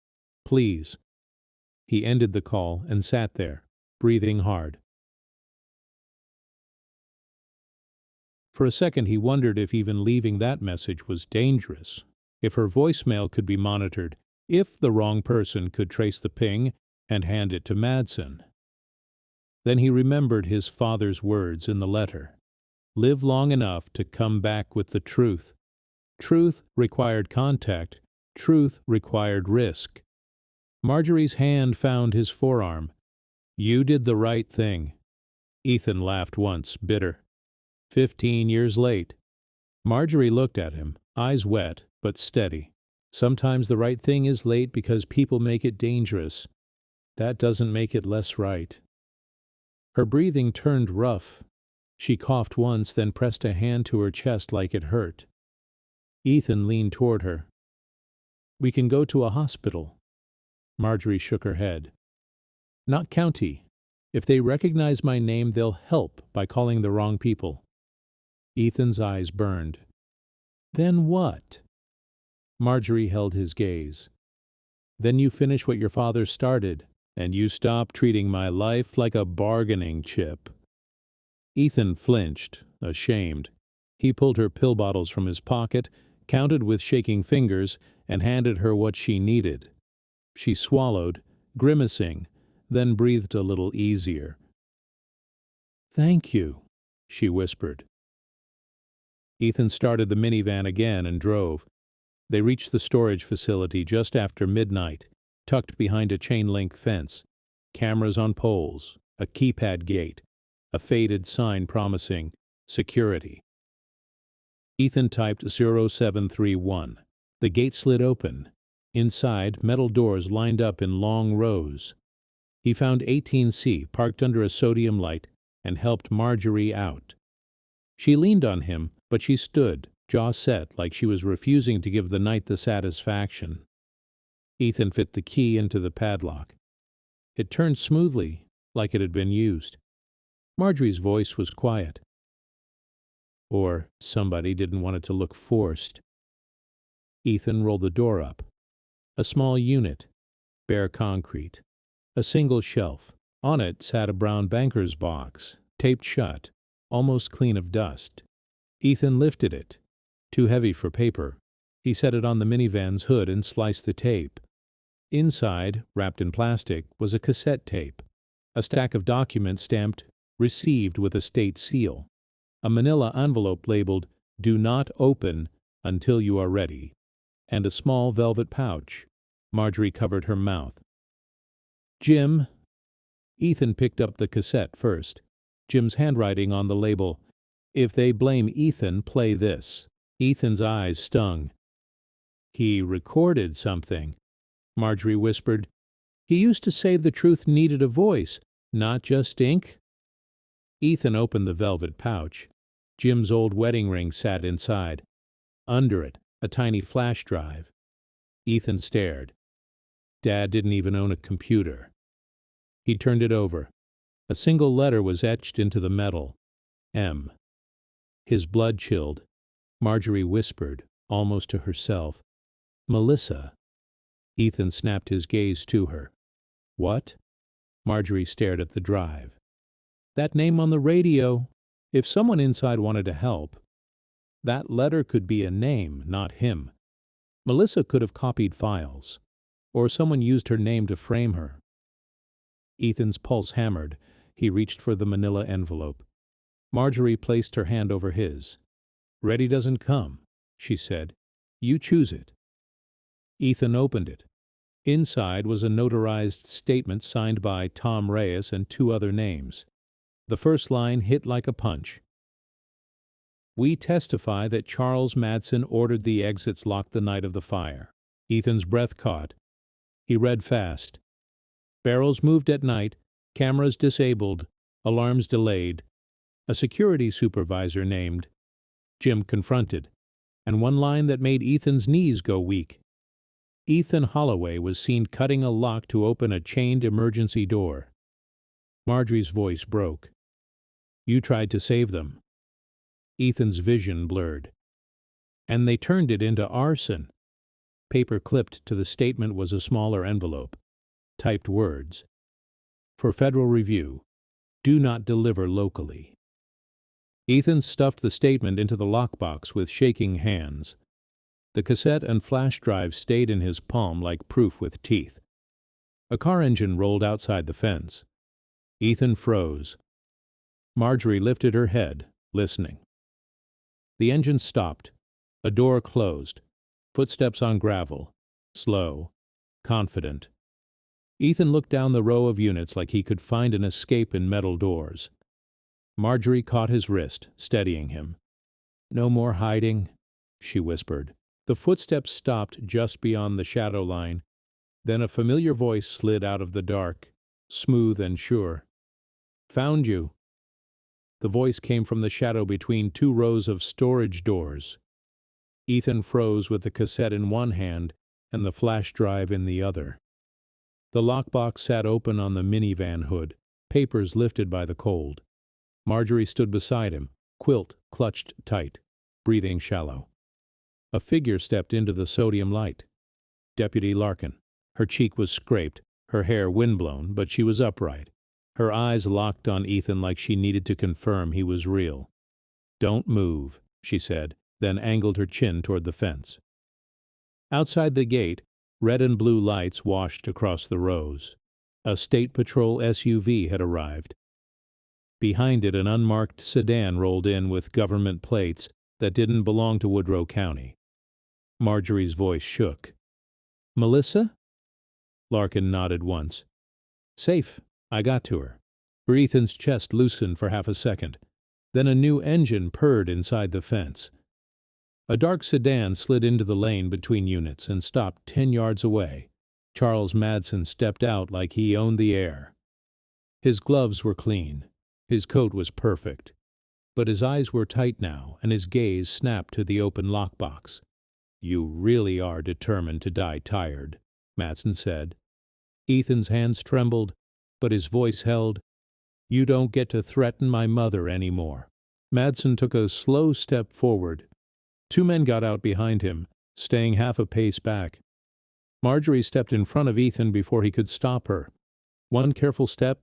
Please." He ended the call and sat there, breathing hard. For a second he wondered if even leaving that message was dangerous, if her voicemail could be monitored, if the wrong person could trace the ping and hand it to Madsen. Then he remembered his father's words in the letter. Live long enough to come back with the truth. Truth required contact. Truth required risk. Marjorie's hand found his forearm. "You did the right thing." Ethan laughed once, bitter. 15 years late. Marjorie looked at him, eyes wet, but steady. "Sometimes the right thing is late because people make it dangerous. That doesn't make it less right." Her breathing turned rough. She coughed once, then pressed a hand to her chest like it hurt. Ethan leaned toward her. "We can go to a hospital." Marjorie shook her head. "Not county. If they recognize my name, they'll help by calling the wrong people." Ethan's eyes burned. "Then what?" Marjorie held his gaze. "Then you finish what your father started, and you stop treating my life like a bargaining chip." Ethan flinched, ashamed. He pulled her pill bottles from his pocket, counted with shaking fingers, and handed her what she needed. She swallowed, grimacing, then breathed a little easier. "Thank you," she whispered. Ethan started the minivan again and drove. They reached the storage facility just after midnight, tucked behind a chain-link fence, cameras on poles, a keypad gate, a faded sign promising security. Ethan typed 0731. The gate slid open. Inside, metal doors lined up in long rows. He found 18C parked under a sodium light and helped Marjorie out. She leaned on him, but she stood, jaw set, like she was refusing to give the night the satisfaction. Ethan fit the key into the padlock. It turned smoothly, like it had been used. Marjorie's voice was quiet. Or somebody didn't want it to look forced. Ethan rolled the door up. A small unit, bare concrete. A single shelf. On it sat a brown banker's box, taped shut, almost clean of dust. Ethan lifted it. Too heavy for paper. He set it on the minivan's hood and sliced the tape. Inside, wrapped in plastic, was a cassette tape. A stack of documents stamped "Received" with a state seal. A manila envelope labeled "Do not open until you are ready." And a small velvet pouch. Marjorie covered her mouth. "Jim." Ethan picked up the cassette first. Jim's handwriting on the label. "If they blame Ethan, play this." Ethan's eyes stung. "He recorded something," Marjorie whispered. "He used to say the truth needed a voice, not just ink." Ethan opened the velvet pouch. Jim's old wedding ring sat inside. Under it, a tiny flash drive. Ethan stared. Dad didn't even own a computer. He turned it over. A single letter was etched into the metal. M. His blood chilled. Marjorie whispered, almost to herself, "Melissa." Ethan snapped his gaze to her. What? Marjorie stared at the drive. That name on the radio. If someone inside wanted to help, that letter could be a name, not him. Melissa could have copied files, or someone used her name to frame her. Ethan's pulse hammered. He reached for the manila envelope. Marjorie placed her hand over his. Ready doesn't come, she said. You choose it. Ethan opened it. Inside was a notarized statement signed by Tom Reyes and 2 other names. The first line hit like a punch. We testify that Charles Madsen ordered the exits locked the night of the fire. Ethan's breath caught. He read fast. Barrels moved at night, cameras disabled, alarms delayed. A security supervisor named. Jim confronted, and one line that made Ethan's knees go weak. Ethan Holloway was seen cutting a lock to open a chained emergency door. Marjorie's voice broke. You tried to save them. Ethan's vision blurred. And they turned it into arson. Paper clipped to the statement was a smaller envelope. Typed words. For federal review, do not deliver locally. Ethan stuffed the statement into the lockbox with shaking hands. The cassette and flash drive stayed in his palm like proof with teeth. A car engine rolled outside the fence. Ethan froze. Marjorie lifted her head, listening. The engine stopped. A door closed. Footsteps on gravel. Slow. Confident. Ethan looked down the row of units like he could find an escape in metal doors. Marjorie caught his wrist, steadying him. No more hiding, she whispered. The footsteps stopped just beyond the shadow line. Then a familiar voice slid out of the dark, smooth and sure. Found you. The voice came from the shadow between 2 rows of storage doors. Ethan froze with the cassette in one hand and the flash drive in the other. The lockbox sat open on the minivan hood, papers lifted by the cold. Marjorie stood beside him, quilt clutched tight, breathing shallow. A figure stepped into the sodium light. Deputy Larkin. Her cheek was scraped, her hair windblown, but she was upright. Her eyes locked on Ethan like she needed to confirm he was real. Don't move, she said, then angled her chin toward the fence. Outside the gate, red and blue lights washed across the rows. A State Patrol SUV had arrived. Behind it, an unmarked sedan rolled in with government plates that didn't belong to Woodrow County. Marjorie's voice shook. Melissa? Larkin nodded once. Safe. I got to her. Ethan's chest loosened for half a second. Then a new engine purred inside the fence. A dark sedan slid into the lane between units and stopped 10 yards away. Charles Madsen stepped out like he owned the air. His gloves were clean. His coat was perfect. But his eyes were tight now, and his gaze snapped to the open lockbox. You really are determined to die tired, Madsen said. Ethan's hands trembled, but his voice held. You don't get to threaten my mother anymore. Madsen took a slow step forward. 2 men got out behind him, staying half a pace back. Marjorie stepped in front of Ethan before he could stop her. One careful step,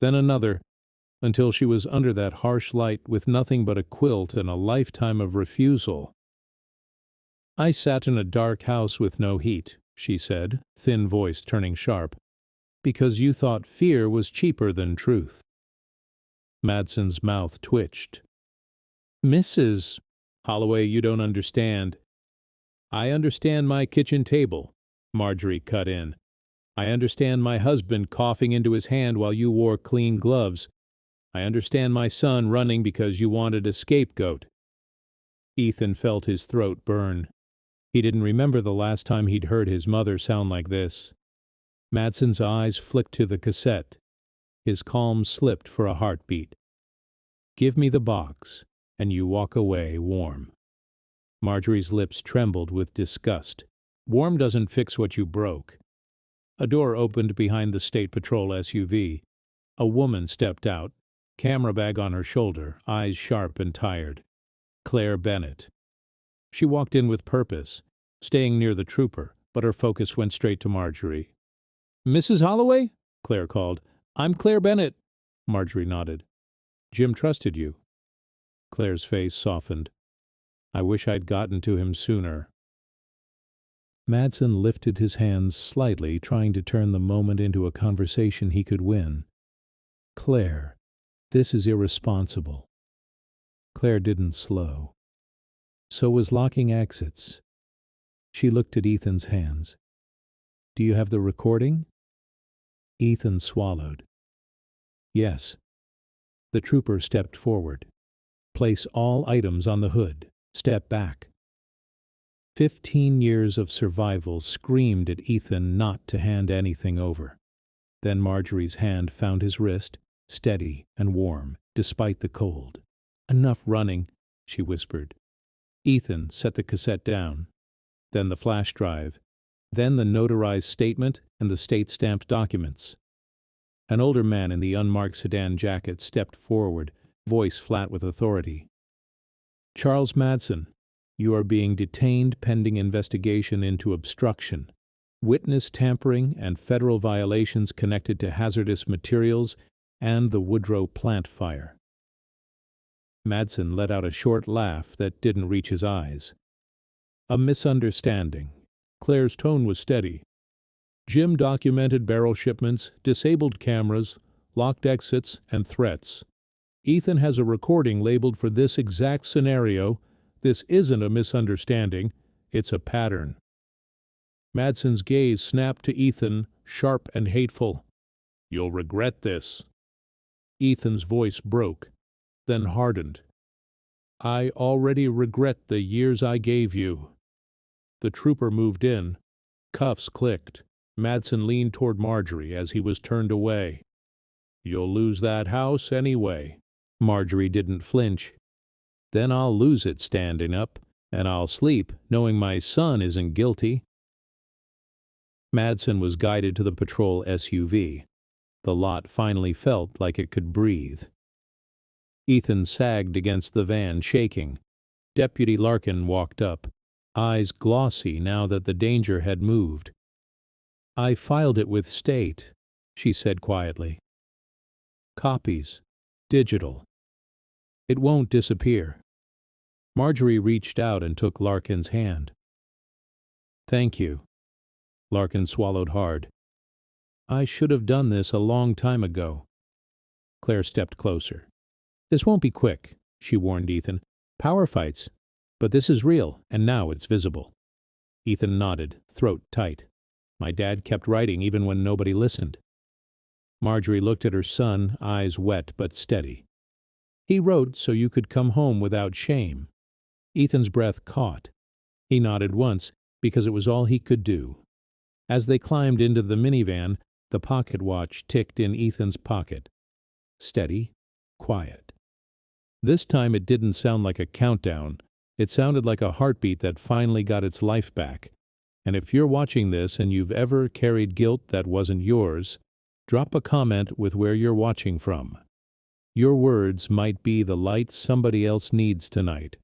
then another, until she was under that harsh light with nothing but a quilt and a lifetime of refusal. I sat in a dark house with no heat, she said, thin voice turning sharp, because you thought fear was cheaper than truth. Madsen's mouth twitched. Mrs. Holloway, you don't understand. I understand my kitchen table, Marjorie cut in. I understand my husband coughing into his hand while you wore clean gloves. I understand my son running because you wanted a scapegoat. Ethan felt his throat burn. He didn't remember the last time he'd heard his mother sound like this. Madsen's eyes flicked to the cassette. His calm slipped for a heartbeat. Give me the box, and you walk away warm. Marjorie's lips trembled with disgust. Warm doesn't fix what you broke. A door opened behind the State Patrol SUV. A woman stepped out, camera bag on her shoulder, eyes sharp and tired. Claire Bennett. She walked in with purpose, staying near the trooper, but her focus went straight to Marjorie. "Mrs. Holloway?" Claire called. "I'm Claire Bennett." Marjorie nodded. "Jim trusted you." Claire's face softened. "I wish I'd gotten to him sooner." Madsen lifted his hands slightly, trying to turn the moment into a conversation he could win. "Claire, this is irresponsible." Claire didn't slow. So was locking exits. She looked at Ethan's hands. "Do you have the recording?" Ethan swallowed. "Yes." The trooper stepped forward. "Place all items on the hood. Step back." 15 years of survival screamed at Ethan not to hand anything over. Then Marjorie's hand found his wrist, steady and warm, despite the cold. "Enough running," she whispered. Ethan set the cassette down, then the flash drive, then the notarized statement and the state-stamped documents. An older man in the unmarked sedan jacket stepped forward, voice flat with authority. "Charles Madsen, you are being detained pending investigation into obstruction, witness tampering, and federal violations connected to hazardous materials and the Woodrow plant fire." Madsen let out a short laugh that didn't reach his eyes. "A misunderstanding." Claire's tone was steady. "Jim documented barrel shipments, disabled cameras, locked exits, and threats. Ethan has a recording labeled for this exact scenario. This isn't a misunderstanding, it's a pattern." Madsen's gaze snapped to Ethan, sharp and hateful. "You'll regret this." Ethan's voice broke, then hardened. "I already regret the years I gave you." The trooper moved in. Cuffs clicked. Madsen leaned toward Marjorie as he was turned away. "You'll lose that house anyway." Marjorie didn't flinch. "Then I'll lose it standing up, and I'll sleep knowing my son isn't guilty." Madsen was guided to the patrol SUV. The lot finally felt like it could breathe. Ethan sagged against the van, shaking. Deputy Larkin walked up, eyes glossy now that the danger had moved. "I filed it with state," she said quietly. "Copies. Digital. It won't disappear." Marjorie reached out and took Larkin's hand. "Thank you." Larkin swallowed hard. "I should have done this a long time ago." Claire stepped closer. "This won't be quick," she warned Ethan. "Power fights. But this is real, and now it's visible." Ethan nodded, throat tight. "My dad kept writing even when nobody listened." Marjorie looked at her son, eyes wet but steady. "He wrote so you could come home without shame." Ethan's breath caught. He nodded once, because it was all he could do. As they climbed into the minivan, the pocket watch ticked in Ethan's pocket. Steady, quiet. This time it didn't sound like a countdown. It sounded like a heartbeat that finally got its life back. And if you're watching this and you've ever carried guilt that wasn't yours, drop a comment with where you're watching from. Your words might be the light somebody else needs tonight.